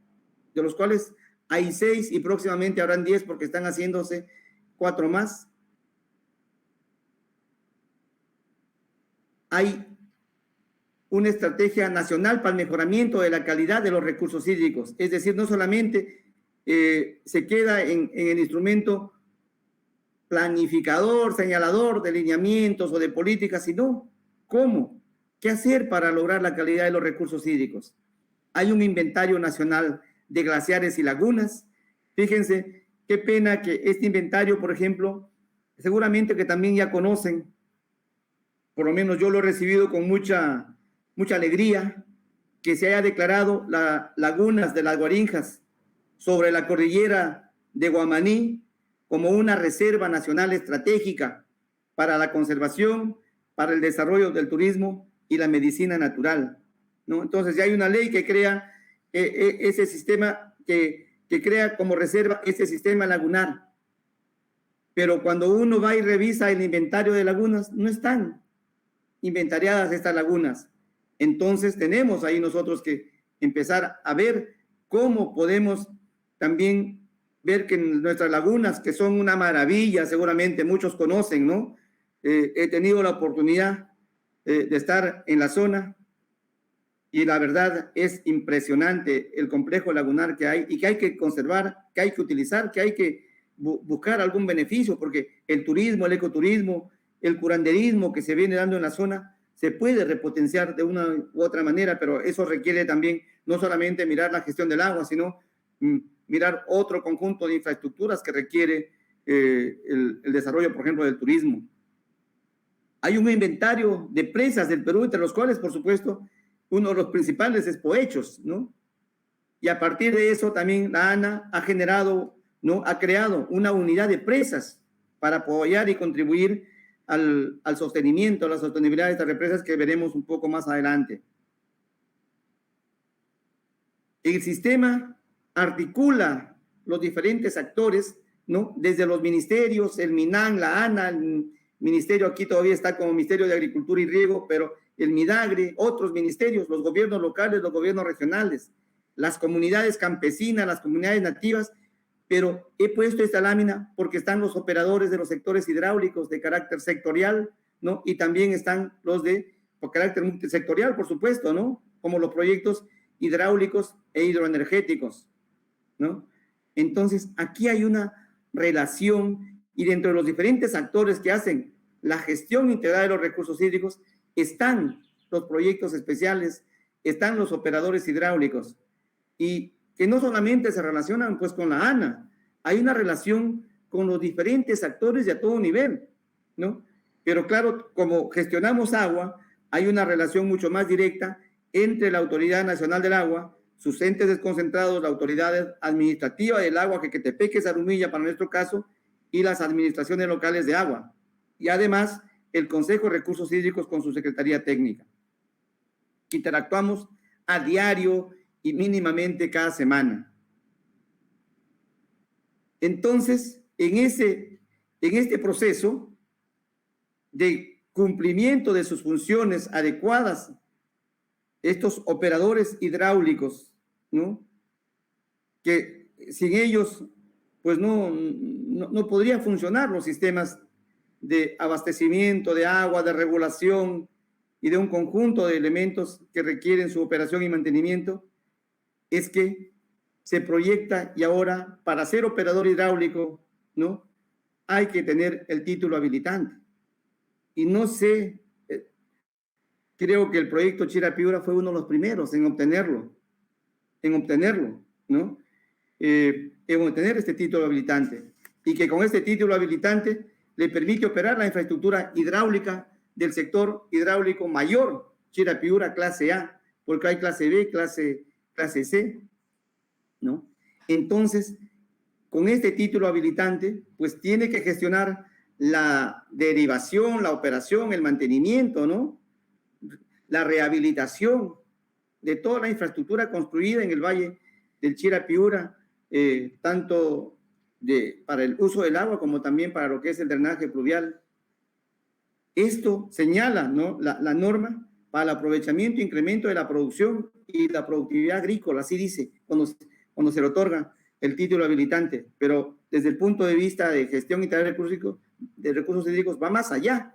de los cuales hay 6 y próximamente habrán 10 porque están haciéndose 4 más. Hay una estrategia nacional para el mejoramiento de la calidad de los recursos hídricos. Es decir, no solamente se queda en el instrumento planificador, señalador de lineamientos o de políticas, sino cómo, qué hacer para lograr la calidad de los recursos hídricos. Hay un inventario nacional de glaciares y lagunas. Fíjense, qué pena que este inventario, por ejemplo, seguramente que también ya conocen, por lo menos yo lo he recibido con mucha alegría, que se haya declarado las lagunas de las Guarinjas sobre la cordillera de Guamaní como una reserva nacional estratégica para la conservación, para el desarrollo del turismo y la medicina natural, ¿no? Entonces ya hay una ley que crea ese sistema, que crea como reserva ese sistema lagunar. Pero cuando uno va y revisa el inventario de lagunas, no están inventariadas estas lagunas. Entonces tenemos ahí nosotros que empezar a ver cómo podemos también ver que nuestras lagunas, que son una maravilla, seguramente muchos conocen, ¿no? He tenido la oportunidad de estar en la zona y la verdad es impresionante el complejo lagunar que hay y que hay que conservar, que hay que utilizar, que hay que buscar algún beneficio, porque el turismo, el ecoturismo, el curanderismo que se viene dando en la zona se puede repotenciar de una u otra manera, pero eso requiere también no solamente mirar la gestión del agua, sino mirar otro conjunto de infraestructuras que requiere el desarrollo, por ejemplo, del turismo. Hay un inventario de presas del Perú, entre los cuales, por supuesto, uno de los principales es Poechos, ¿no? Y a partir de eso también la ANA ha generado, ¿no? Ha creado una unidad de presas para apoyar y contribuir al sostenimiento, a la sostenibilidad de estas represas que veremos un poco más adelante. El sistema articula los diferentes actores, ¿no? Desde los ministerios, el MINAN, la ANA, el ministerio aquí todavía está como Ministerio de Agricultura y Riego, pero el MIDAGRE, otros ministerios, los gobiernos locales, los gobiernos regionales, las comunidades campesinas, las comunidades nativas, pero he puesto esta lámina porque están los operadores de los sectores hidráulicos de carácter sectorial, ¿no? Y también están los de carácter multisectorial, por supuesto, ¿no? Como los proyectos hidráulicos e hidroenergéticos, ¿no? Entonces, aquí hay una relación y dentro de los diferentes actores que hacen la gestión integrada de los recursos hídricos están los proyectos especiales, están los operadores hidráulicos y que no solamente se relacionan pues con la ANA, hay una relación con los diferentes actores y a todo nivel, ¿no? Pero claro, como gestionamos agua, hay una relación mucho más directa entre la Autoridad Nacional del Agua, sus entes desconcentrados, la Autoridad Administrativa del Agua, que Quetepeque, Zarumilla, para nuestro caso, y las administraciones locales de agua. Y además, el Consejo de Recursos Hídricos con su Secretaría Técnica. Interactuamos a diario y mínimamente cada semana. Entonces, en este proceso de cumplimiento de sus funciones adecuadas, estos operadores hidráulicos, ¿no? Que sin ellos, pues no podrían funcionar los sistemas de abastecimiento de agua, de regulación y de un conjunto de elementos que requieren su operación y mantenimiento, es que se proyecta y ahora para ser operador hidráulico, ¿no? Hay que tener el título habilitante. Y no sé, creo que el proyecto Chira-Piura fue uno de los primeros en obtenerlo, ¿no? En obtener este título habilitante y que con este título habilitante le permite operar la infraestructura hidráulica del sector hidráulico mayor, Chira-Piura clase A, porque hay clase B, clase C, ¿no? Entonces, con este título habilitante, pues tiene que gestionar la derivación, la operación, el mantenimiento, ¿no? La rehabilitación de toda la infraestructura construida en el Valle del Chira-Piura, tanto para el uso del agua como también para lo que es el drenaje pluvial. Esto señala, ¿no? la norma para el aprovechamiento e incremento de la producción y la productividad agrícola, así dice, cuando se le otorga el título habilitante, pero desde el punto de vista de gestión integral de recursos hídricos va más allá.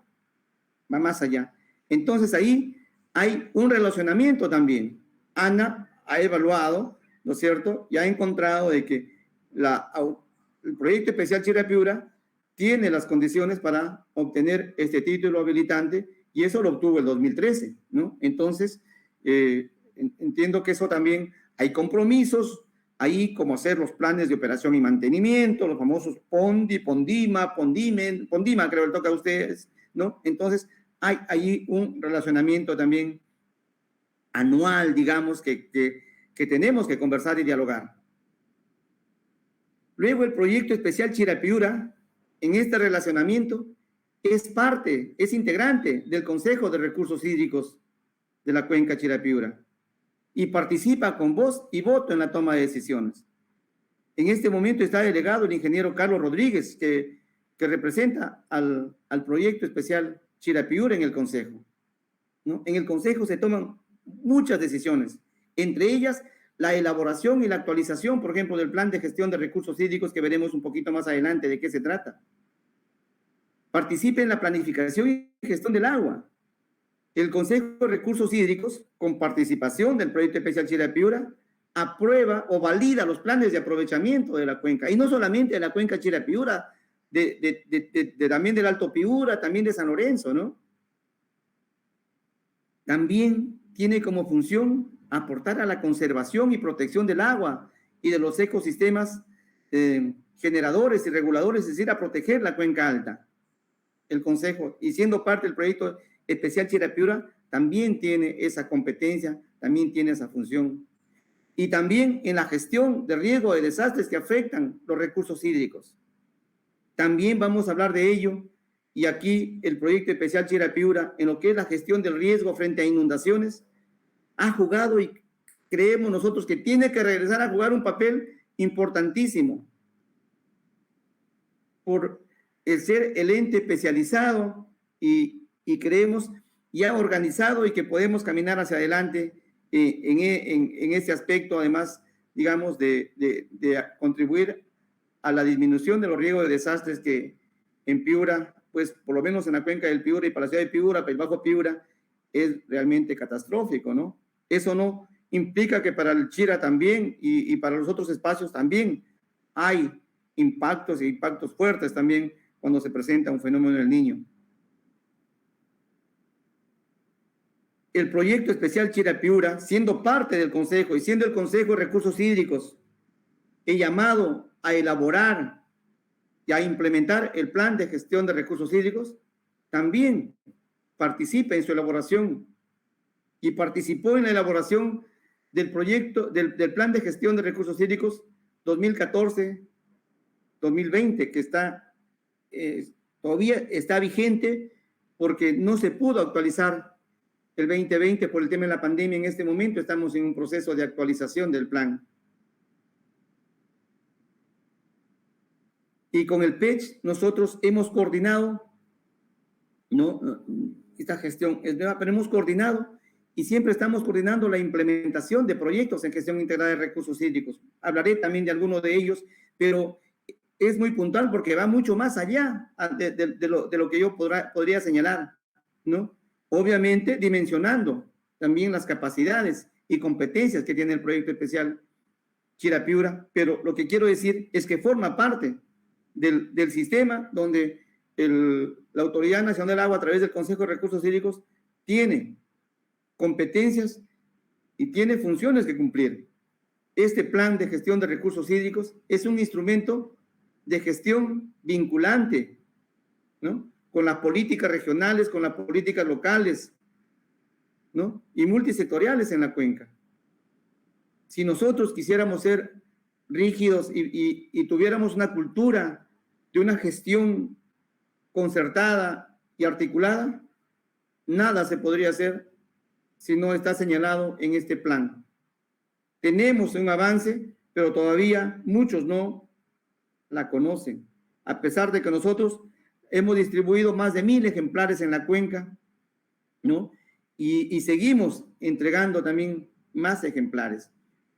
Entonces ahí hay un relacionamiento también. ANA ha evaluado, ¿no es cierto? Y ha encontrado de que el proyecto especial Chira-Piura tiene las condiciones para obtener este título habilitante y eso lo obtuvo el 2013, ¿no? Entonces, entiendo que eso también hay compromisos, ahí como hacer los planes de operación y mantenimiento, los famosos Pondima, creo que le toca a ustedes, ¿no? Entonces, hay ahí un relacionamiento también anual, digamos, que tenemos que conversar y dialogar. Luego, el proyecto especial Chira-Piura, en este relacionamiento, es integrante del Consejo de Recursos Hídricos de la Cuenca Chira-Piura y participa con voz y voto en la toma de decisiones. En este momento está delegado el ingeniero Carlos Rodríguez, que representa al proyecto especial Chira-Piura en el Consejo, ¿no? En el Consejo se toman muchas decisiones, entre ellas la elaboración y la actualización, por ejemplo, del plan de gestión de recursos hídricos que veremos un poquito más adelante de qué se trata. Participe en la planificación y gestión del agua. El Consejo de Recursos Hídricos, con participación del proyecto especial Chira-Piura, aprueba o valida los planes de aprovechamiento de la cuenca, y no solamente de la cuenca Chira-Piura, también del Alto Piura, también de San Lorenzo, ¿no? También tiene como función aportar a la conservación y protección del agua y de los ecosistemas generadores y reguladores, es decir, a proteger la cuenca alta. El Consejo, y siendo parte del proyecto especial Chira-Piura, también tiene esa competencia, también tiene esa función. Y también en la gestión de riesgo de desastres que afectan los recursos hídricos. También vamos a hablar de ello, y aquí el proyecto especial Chira-Piura, en lo que es la gestión del riesgo frente a inundaciones, ha jugado, y creemos nosotros que tiene que regresar a jugar un papel importantísimo por el ser el ente especializado y creemos ya organizado, y que podemos caminar hacia adelante en ese aspecto, además, digamos, de contribuir a la disminución de los riesgos de desastres que en Piura, pues por lo menos en la cuenca del Piura y para la ciudad de Piura, para el Bajo Piura, es realmente catastrófico, ¿no? Eso no implica que para el Chira también y para los otros espacios también hay impactos y impactos fuertes también cuando se presenta un fenómeno del Niño. El proyecto especial Chira-Piura, siendo parte del Consejo y siendo el Consejo de Recursos Hídricos, he llamado a elaborar y a implementar el plan de gestión de recursos hídricos, también participa en su elaboración y participó en la elaboración del proyecto, del plan de gestión de recursos hídricos 2014-2020, que todavía está vigente porque no se pudo actualizar el 2020 por el tema de la pandemia. En este momento estamos en un proceso de actualización del plan. Y con el PECH nosotros hemos coordinado, esta gestión es nueva, pero hemos coordinado y siempre estamos coordinando la implementación de proyectos en gestión integrada de recursos hídricos. Hablaré también de algunos de ellos, pero es muy puntual porque va mucho más allá de lo que yo podría señalar, ¿no? Obviamente dimensionando también las capacidades y competencias que tiene el proyecto especial Chira-Piura, pero lo que quiero decir es que forma parte del sistema donde la Autoridad Nacional del Agua, a través del Consejo de Recursos Hídricos, tiene competencias y tiene funciones que cumplir. Este plan de gestión de recursos hídricos es un instrumento de gestión vinculante, ¿no? Con las políticas regionales, con las políticas locales, ¿no? Y multisectoriales en la cuenca. Si nosotros quisiéramos ser rígidos y tuviéramos una cultura de una gestión concertada y articulada, nada se podría hacer si no está señalado en este plan. Tenemos un avance, pero todavía muchos no la conocen, a pesar de que nosotros hemos distribuido más de 1000 ejemplares en la cuenca, ¿no? Y seguimos entregando también más ejemplares.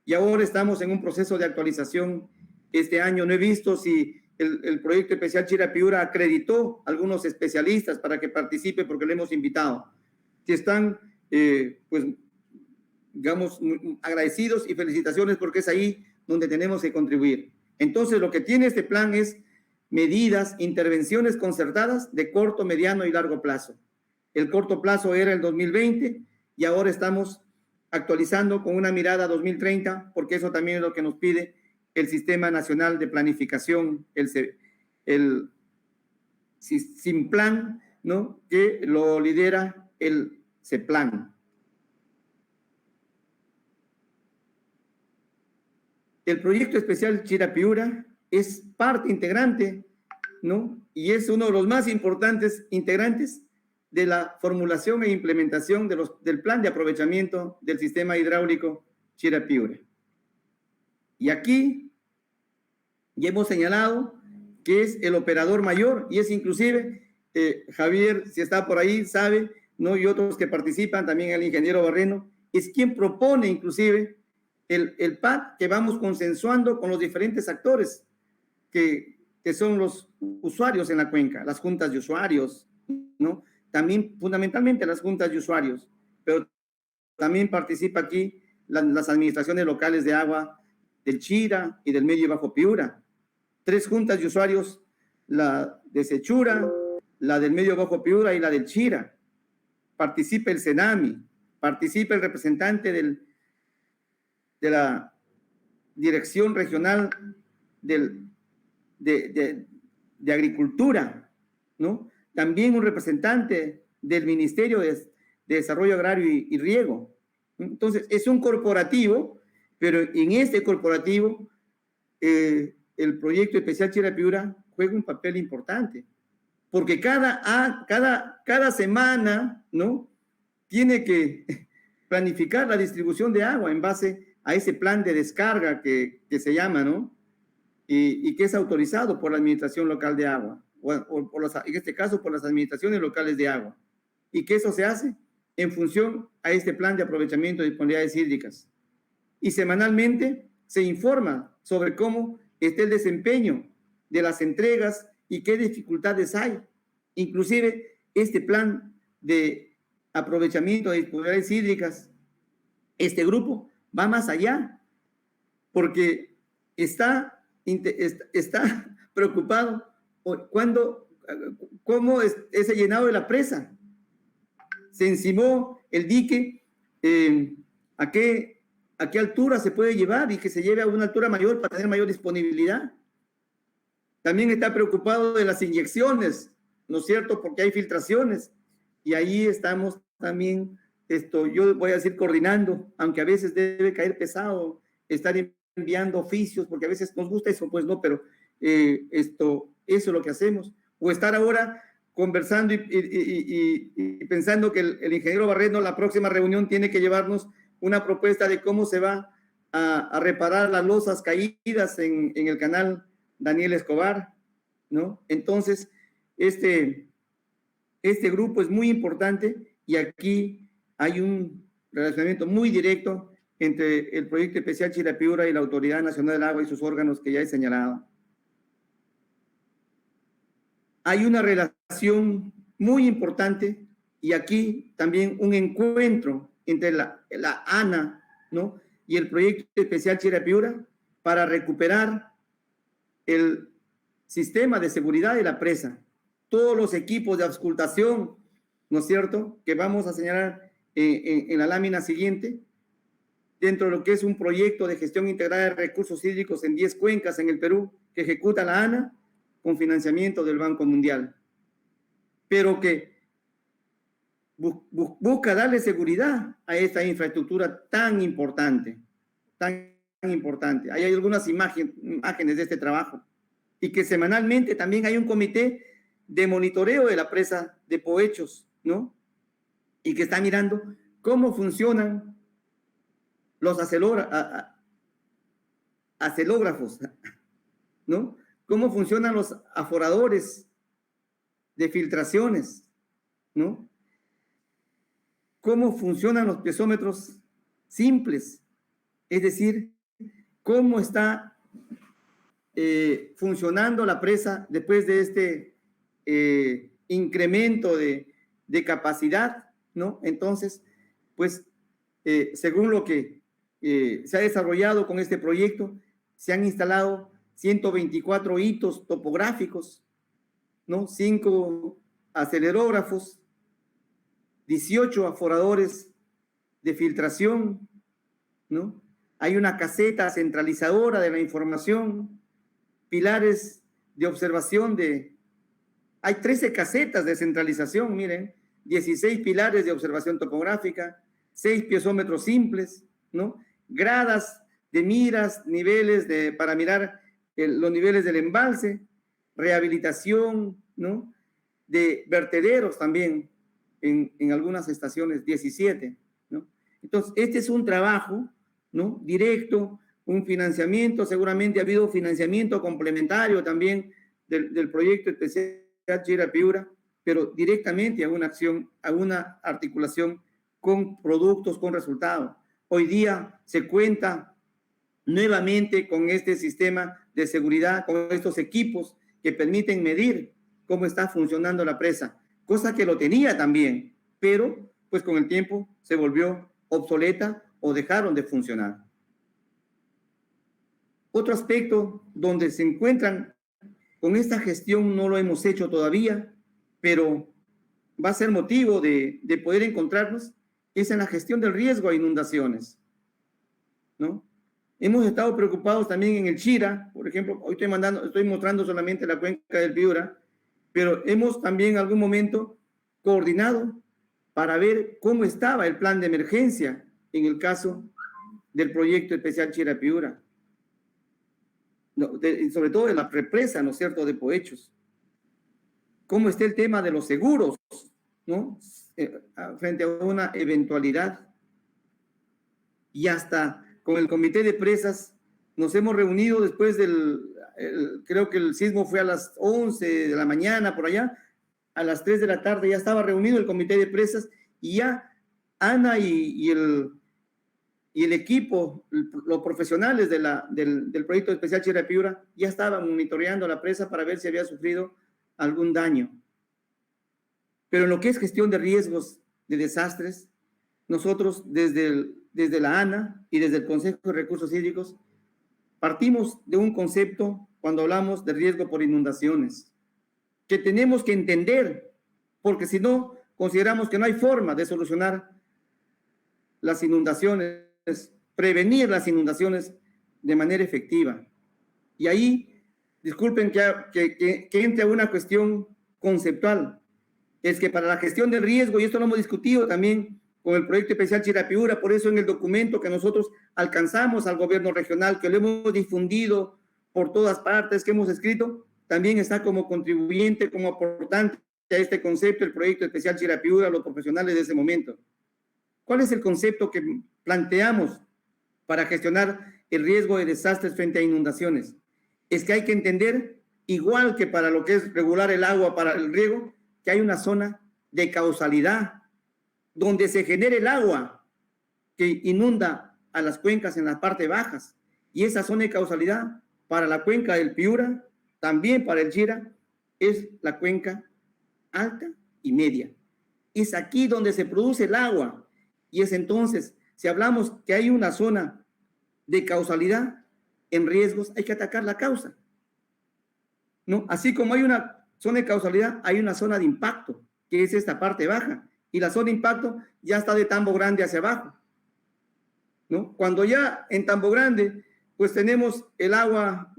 Y ahora estamos en un proceso de actualización este año. No he visto si el proyecto especial Chira-Piura acreditó a algunos especialistas para que participe, porque le hemos invitado. Si están, pues, digamos, agradecidos, y felicitaciones, porque es ahí donde tenemos que contribuir. Entonces, lo que tiene este plan es medidas, intervenciones concertadas de corto, mediano y largo plazo. El corto plazo era el 2020 y ahora estamos actualizando con una mirada a 2030, porque eso también es lo que nos pide el Sistema Nacional de Planificación, el SIMPLAN, ¿no? Que lo lidera el CEPLAN. El proyecto especial Chira-Piura es parte integrante, ¿no? Y es uno de los más importantes integrantes de la formulación e implementación del plan de aprovechamiento del sistema hidráulico Chira-Piura. Y aquí ya hemos señalado que es el operador mayor, y es inclusive, Javier, si está por ahí, sabe, ¿no? Y otros que participan, también el ingeniero Barreno, es quien propone inclusive el PAC que vamos consensuando con los diferentes actores que son los usuarios en la cuenca, las juntas de usuarios, ¿no? También fundamentalmente las juntas de usuarios, pero también participa aquí las administraciones locales de agua del Chira y del Medio Bajo Piura. 3 juntas de usuarios, la de Sechura, la del Medio Bajo Piura y la del Chira. Participa el Senami, participa el representante de la Dirección Regional de Agricultura, ¿no? También un representante del Ministerio de Desarrollo Agrario y Riego. Entonces, es un corporativo, pero en este corporativo el proyecto especial Chira-Piura juega un papel importante, porque cada semana, ¿no?, tiene que planificar la distribución de agua en base a ese plan de descarga que se llama, ¿no? Y que es autorizado por la Administración Local de Agua, o en este caso por las administraciones locales de agua, y que eso se hace en función a este plan de aprovechamiento de disponibilidades hídricas. Y semanalmente se informa sobre cómo está el desempeño de las entregas y qué dificultades hay. Inclusive este plan de aprovechamiento de disponibilidades hídricas, este grupo va más allá, porque está preocupado cómo es ese llenado de la presa. Se encimó el dique, a qué altura se puede llevar y que se lleve a una altura mayor para tener mayor disponibilidad. También está preocupado de las inyecciones, ¿no es cierto? Porque hay filtraciones y ahí estamos también, yo voy a decir coordinando, aunque a veces debe caer pesado, estar enviando oficios, porque a veces nos gusta eso, pues no, pero eso es lo que hacemos. O estar ahora conversando y pensando que el ingeniero Barreto, la próxima reunión tiene que llevarnos una propuesta de cómo se va a reparar las losas caídas en el canal Daniel Escobar, ¿no? Entonces, este grupo es muy importante y aquí hay un relacionamiento muy directo entre el proyecto especial Chira-Piura y la Autoridad Nacional del Agua y sus órganos que ya he señalado. Hay una relación muy importante y aquí también un encuentro entre la ANA, ¿no?, y el proyecto especial Chira-Piura para recuperar el sistema de seguridad de la presa. Todos los equipos de auscultación, ¿no es cierto?, que vamos a señalar en la lámina siguiente, dentro de lo que es un proyecto de gestión integrada de recursos hídricos en 10 cuencas en el Perú, que ejecuta la ANA con financiamiento del Banco Mundial, pero que busca darle seguridad a esta infraestructura tan importante, tan importante. Ahí hay algunas imágenes de este trabajo, y que semanalmente también hay un comité de monitoreo de la presa de Poechos, ¿no?, y que está mirando cómo funcionan los acelógrafos, ¿no?, cómo funcionan los aforadores de filtraciones, ¿no?, cómo funcionan los piezómetros simples, es decir, cómo está funcionando la presa después de este incremento de capacidad, ¿no? Entonces, pues, según lo que se ha desarrollado con este proyecto, se han instalado 124 hitos topográficos, ¿no?, 5 acelerógrafos, 18 aforadores de filtración, ¿no? Hay una caseta centralizadora de la información, pilares de observación hay 13 casetas de centralización, miren, 16 pilares de observación topográfica, 6 piezómetros simples, ¿no?, gradas de miras, niveles para mirar los niveles del embalse, rehabilitación, ¿no?, de vertederos también en algunas estaciones, 17, ¿no? Entonces, este es un trabajo, ¿no?, directo, un financiamiento, seguramente ha habido financiamiento complementario también del proyecto especial Chira-Piura, pero directamente a una acción, a una articulación con productos, con resultados. Hoy día se cuenta nuevamente con este sistema de seguridad, con estos equipos que permiten medir cómo está funcionando la presa, cosa que lo tenía también, pero pues con el tiempo se volvió obsoleta o dejaron de funcionar. Otro aspecto donde se encuentran con esta gestión, no lo hemos hecho todavía, pero va a ser motivo de poder encontrarnos, es en la gestión del riesgo a inundaciones, ¿no? Hemos estado preocupados también en el Chira, por ejemplo, hoy estoy mostrando solamente la cuenca del Piura, pero hemos también en algún momento coordinado para ver cómo estaba el plan de emergencia en el caso del proyecto especial Chira Piura, sobre todo de la represa, ¿no es cierto?, de Poechos. ¿Cómo está el tema de los seguros, ¿no?, frente a una eventualidad? Y hasta con el comité de presas nos hemos reunido después creo que el sismo fue a las 11 de la mañana, por allá, a las 3 de la tarde ya estaba reunido el comité de presas y ya Ana y el equipo, los profesionales del proyecto especial Chira Piura ya estaban monitoreando la presa para ver si había sufrido algún daño. Pero en lo que es gestión de riesgos, de desastres, nosotros desde la ANA y desde el Consejo de Recursos Hídricos partimos de un concepto cuando hablamos de riesgo por inundaciones, que tenemos que entender, porque si no, consideramos que no hay forma de solucionar las inundaciones, prevenir las inundaciones de manera efectiva. Y ahí, disculpen que entre a una cuestión conceptual, es que para la gestión del riesgo, y esto lo hemos discutido también con el proyecto especial Chira Piura, por eso en el documento que nosotros alcanzamos al gobierno regional, que lo hemos difundido por todas partes, que hemos escrito, también está como contribuyente, como aportante a este concepto, el proyecto especial Chira Piura, los profesionales de ese momento. ¿Cuál es el concepto que planteamos para gestionar el riesgo de desastres frente a inundaciones? Es que hay que entender, igual que para lo que es regular el agua para el riego, que hay una zona de causalidad donde se genera el agua que inunda a las cuencas en las partes bajas. Y esa zona de causalidad para la cuenca del Piura, también para el Chira, es la cuenca alta y media. Es aquí donde se produce el agua. Y es entonces, si hablamos que hay una zona de causalidad en riesgos, hay que atacar la causa, ¿no? Así como hay una zona de causalidad, hay una zona de impacto, que es esta parte baja, y la zona de impacto ya está de Tambo Grande hacia abajo, ¿no? Cuando ya en Tambo Grande, pues tenemos el agua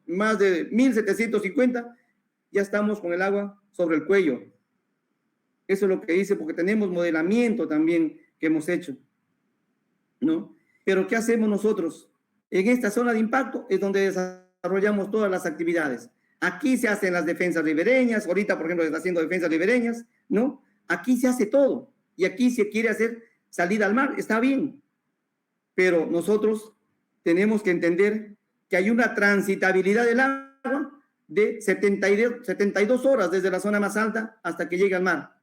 más de 1750, ya estamos con el agua sobre el cuello. Eso es lo que dice, porque tenemos modelamiento también que hemos hecho, ¿no? Pero ¿qué hacemos nosotros? En esta zona de impacto es donde desarrollamos todas las actividades. Aquí se hacen las defensas ribereñas, ahorita, por ejemplo, se está haciendo defensas ribereñas, ¿no? Aquí se hace todo, y aquí se quiere hacer salida al mar, está bien, pero nosotros tenemos que entender que hay una transitabilidad del agua de 72 horas desde la zona más alta hasta que llegue al mar.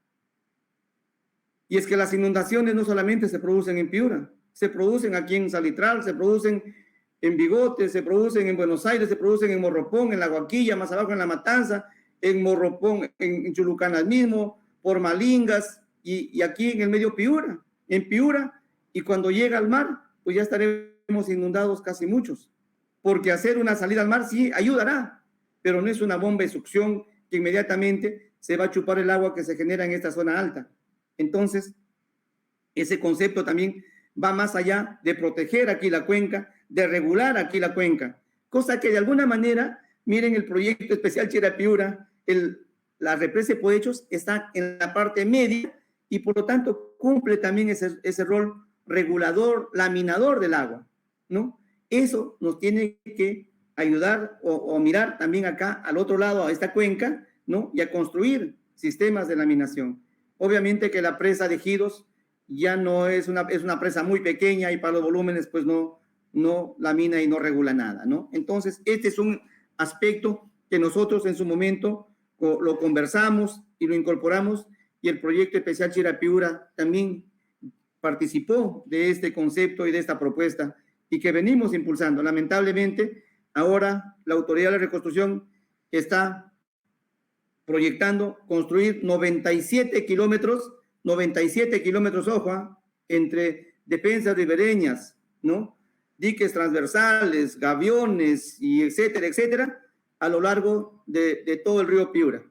Y es que las inundaciones no solamente se producen en Piura, se producen aquí en Salitral, se producen en Bigote, se producen en Buenos Aires, se producen en Morropón, en La Guaquilla, más abajo en La Matanza, en Morropón, en Chulucanas mismo, por Malingas y aquí en el medio Piura, en Piura, y cuando llega al mar, pues ya estaremos inundados casi muchos, porque hacer una salida al mar sí ayudará, pero no es una bomba de succión que inmediatamente se va a chupar el agua que se genera en esta zona alta. Entonces, ese concepto también va más allá de proteger aquí la cuenca, de regular aquí la cuenca, cosa que de alguna manera, miren el proyecto especial Chira Piura, la represa de Poechos está en la parte media y por lo tanto cumple también ese rol regulador, laminador del agua, ¿no? Eso nos tiene que ayudar o mirar también acá al otro lado, a esta cuenca, ¿no? Y a construir sistemas de laminación. Obviamente que la presa de Ejidos ya no es una presa muy pequeña y para los volúmenes pues no lamina y no regula nada, ¿no? Entonces, este es un aspecto que nosotros en su momento lo conversamos y lo incorporamos, y el proyecto especial Chira Piura también participó de este concepto y de esta propuesta y que venimos impulsando. Lamentablemente, ahora la Autoridad de Reconstrucción está proyectando construir 97 kilómetros, ojo, entre defensas ribereñas, ¿no? Diques transversales, gaviones, y etcétera, etcétera, a lo largo de todo el río Piura,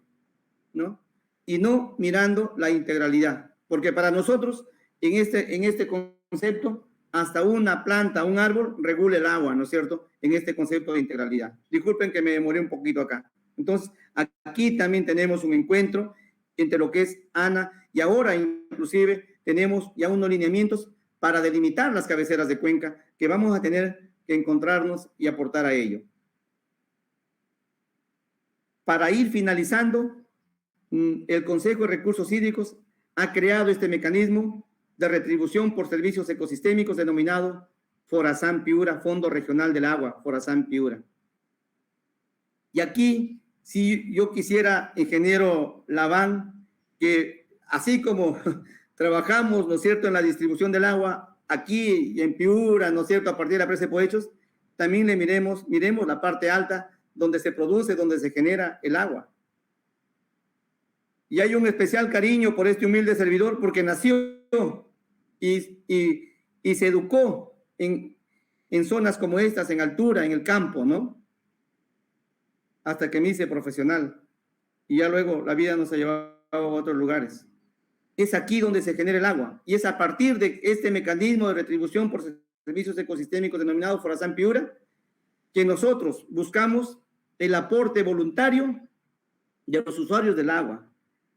¿no? Y no mirando la integralidad, porque para nosotros, en este concepto, hasta una planta, un árbol, regula el agua, ¿no es cierto?, en este concepto de integralidad. Disculpen que me demoré un poquito acá. Entonces, aquí también tenemos un encuentro entre lo que es ANA, y ahora inclusive tenemos ya unos lineamientos para delimitar las cabeceras de cuenca que vamos a tener que encontrarnos y aportar a ello. Para ir finalizando, el Consejo de Recursos Hídricos ha creado este mecanismo de retribución por servicios ecosistémicos denominado Forazán Piura, Fondo Regional del Agua, Forazán Piura. Y aquí, si yo quisiera, ingeniero Laván, que así como trabajamos, ¿no es cierto?, en la distribución del agua, aquí en Piura, ¿no es cierto?, a partir de la presa de Poechos, también miremos la parte alta donde se produce, donde se genera el agua. Y hay un especial cariño por este humilde servidor porque nació y se educó en zonas como estas, en altura, en el campo, ¿no? Hasta que me hice profesional. Y ya luego la vida nos ha llevado a otros lugares. Es aquí donde se genera el agua. Y es a partir de este mecanismo de retribución por servicios ecosistémicos denominado Forazán Piura que nosotros buscamos el aporte voluntario de los usuarios del agua,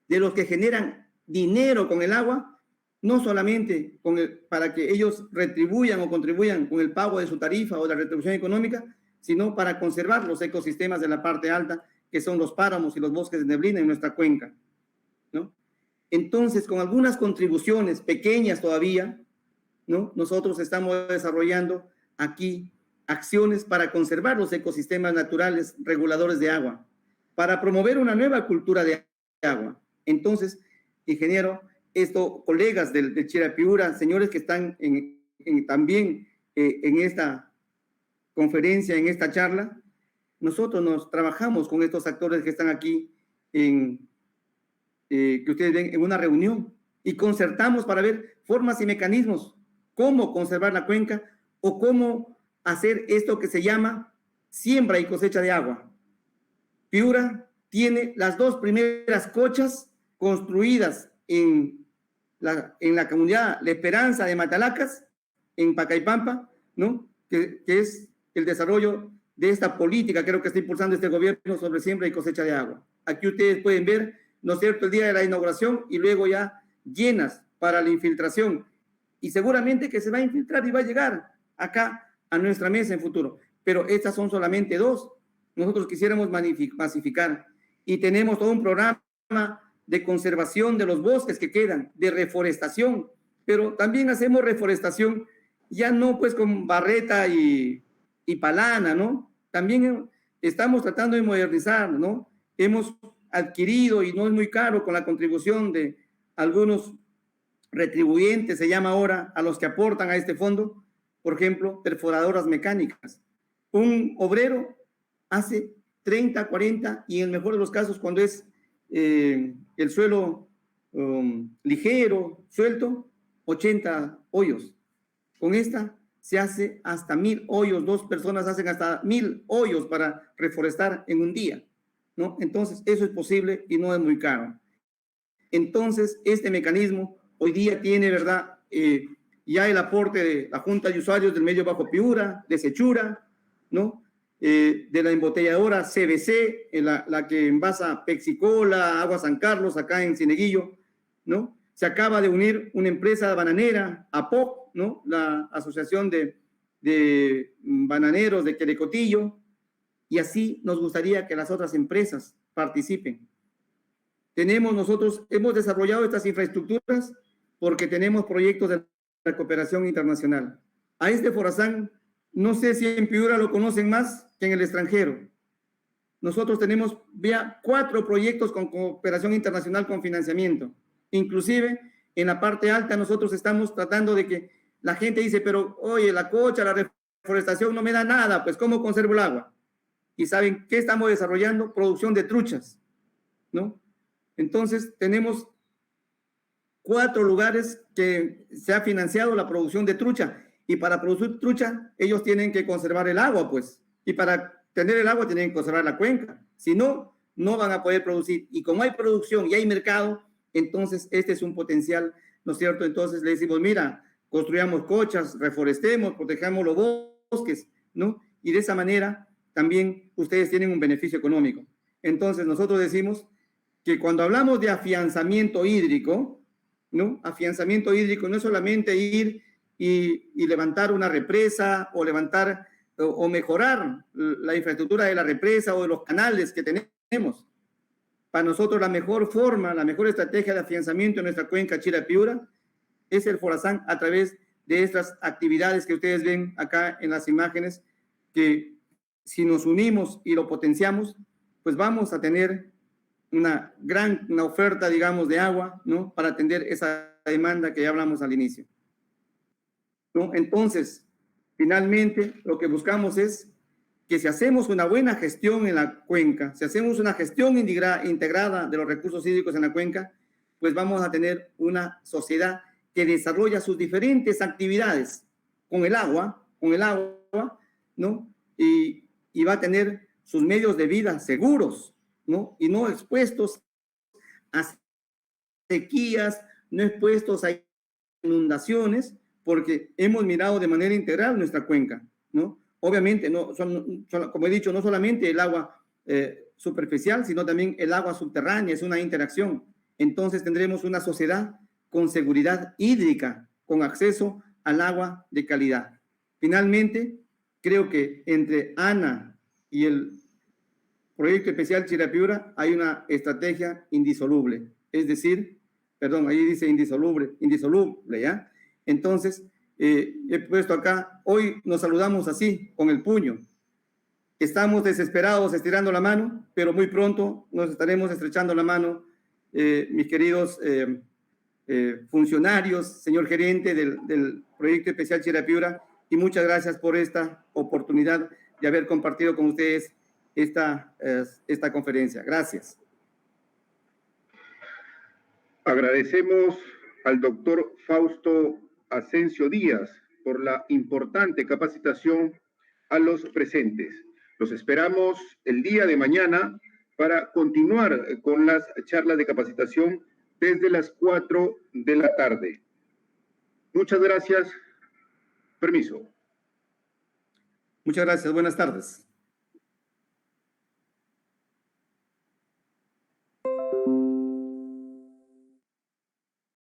de los que generan dinero con el agua, no solamente para que ellos retribuyan o contribuyan con el pago de su tarifa o de la retribución económica, sino para conservar los ecosistemas de la parte alta, que son los páramos y los bosques de neblina en nuestra cuenca, ¿no? Entonces, con algunas contribuciones pequeñas todavía, ¿no?, nosotros estamos desarrollando aquí acciones para conservar los ecosistemas naturales reguladores de agua, para promover una nueva cultura de agua. Entonces, ingeniero, colegas del Chirapiura, señores que están también en esta conferencia, en esta charla, nosotros nos trabajamos con estos actores que están aquí, que ustedes ven en una reunión, y concertamos para ver formas y mecanismos, cómo conservar la cuenca o cómo hacer esto que se llama siembra y cosecha de agua. Piura tiene las dos primeras cochas construidas en la comunidad La Esperanza de Matalacas, en Pacaipampa, ¿no?, que es el desarrollo de esta política, creo que está impulsando este gobierno sobre siembra y cosecha de agua. Aquí ustedes pueden ver, ¿no es cierto?, el día de la inauguración y luego ya llenas para la infiltración. Y seguramente que se va a infiltrar y va a llegar acá a nuestra mesa en futuro. Pero estas son solamente dos. Nosotros quisiéramos masificar. Y tenemos todo un programa de conservación de los bosques que quedan, de reforestación. Pero también hacemos reforestación ya no pues con barreta y palana, ¿no? También estamos tratando de modernizar, ¿no? Hemos adquirido, y no es muy caro, con la contribución de algunos retribuyentes, se llama ahora, a los que aportan a este fondo, por ejemplo, perforadoras mecánicas. Un obrero hace 30, 40, y en el mejor de los casos, cuando es el suelo ligero, suelto, 80 hoyos. Con esta se hace hasta 1000 hoyos, 2 personas hacen hasta 1000 hoyos para reforestar en un día, ¿no? Entonces, eso es posible y no es muy caro. Entonces, este mecanismo hoy día tiene, ¿verdad?, ya el aporte de la Junta de Usuarios del Medio Bajo Piura, de Sechura, ¿no?, de la embotelladora CBC, la que envasa Pexicola, Agua San Carlos, acá en Cieneguillo, ¿no? Se acaba de unir una empresa bananera, APOC, ¿no?, la Asociación de Bananeros de Querecotillo, y así nos gustaría que las otras empresas participen. Nosotros hemos desarrollado estas infraestructuras porque tenemos proyectos de la cooperación internacional. A este Forazán, no sé si en Piura lo conocen más que en el extranjero. Nosotros tenemos ya 4 proyectos con cooperación internacional con financiamiento. Inclusive, en la parte alta nosotros estamos tratando de que la gente dice, pero oye, la cocha, la reforestación no me da nada, pues ¿cómo conservo el agua? Y ¿saben qué estamos desarrollando? Producción de truchas, ¿no? Entonces tenemos 4 lugares que se ha financiado la producción de trucha. Y para producir trucha, ellos tienen que conservar el agua, pues. Y para tener el agua tienen que conservar la cuenca. Si no, no van a poder producir. Y como hay producción y hay mercado, entonces este es un potencial, ¿no es cierto? Entonces le decimos, mira, construyamos cochas, reforestemos, protejamos los bosques, ¿no? Y de esa manera también ustedes tienen un beneficio económico. Entonces nosotros decimos que cuando hablamos de afianzamiento hídrico, ¿no? Afianzamiento hídrico no es solamente ir y levantar una represa o levantar o mejorar la infraestructura de la represa o de los canales que tenemos. Para nosotros la mejor forma, la mejor estrategia de afianzamiento en nuestra cuenca Chira-Piura es el Forazán a través de estas actividades que ustedes ven acá en las imágenes, que si nos unimos y lo potenciamos, pues vamos a tener una oferta, digamos, de agua, ¿no? Para atender esa demanda que ya hablamos al inicio, ¿no? Entonces, finalmente, lo que buscamos es que si hacemos una buena gestión en la cuenca, si hacemos una gestión integrada de los recursos hídricos en la cuenca, pues vamos a tener una sociedad que desarrolla sus diferentes actividades con el agua, ¿no? Y va a tener sus medios de vida seguros, ¿no? Y no expuestos a sequías, no expuestos a inundaciones, porque hemos mirado de manera integral nuestra cuenca, ¿no? Obviamente, como he dicho, no solamente el agua superficial, sino también el agua subterránea, es una interacción. Entonces tendremos una sociedad con seguridad hídrica, con acceso al agua de calidad. Finalmente, creo que entre ANA y el Proyecto Especial Chira-Piura hay una estrategia indisoluble. Es decir, perdón, ahí dice indisoluble, ¿ya? Entonces, he puesto acá, hoy nos saludamos así, con el puño. Estamos desesperados estirando la mano, pero muy pronto nos estaremos estrechando la mano, mis queridos funcionarios, señor gerente del Proyecto Especial Chira-Piura, y muchas gracias por esta oportunidad de haber compartido con ustedes esta conferencia. Gracias. Agradecemos al doctor Fausto Asensio Díaz por la importante capacitación a los presentes. Los esperamos el día de mañana para continuar con las charlas de capacitación desde las 4 de la tarde. Muchas gracias. Permiso. Muchas gracias. Buenas tardes.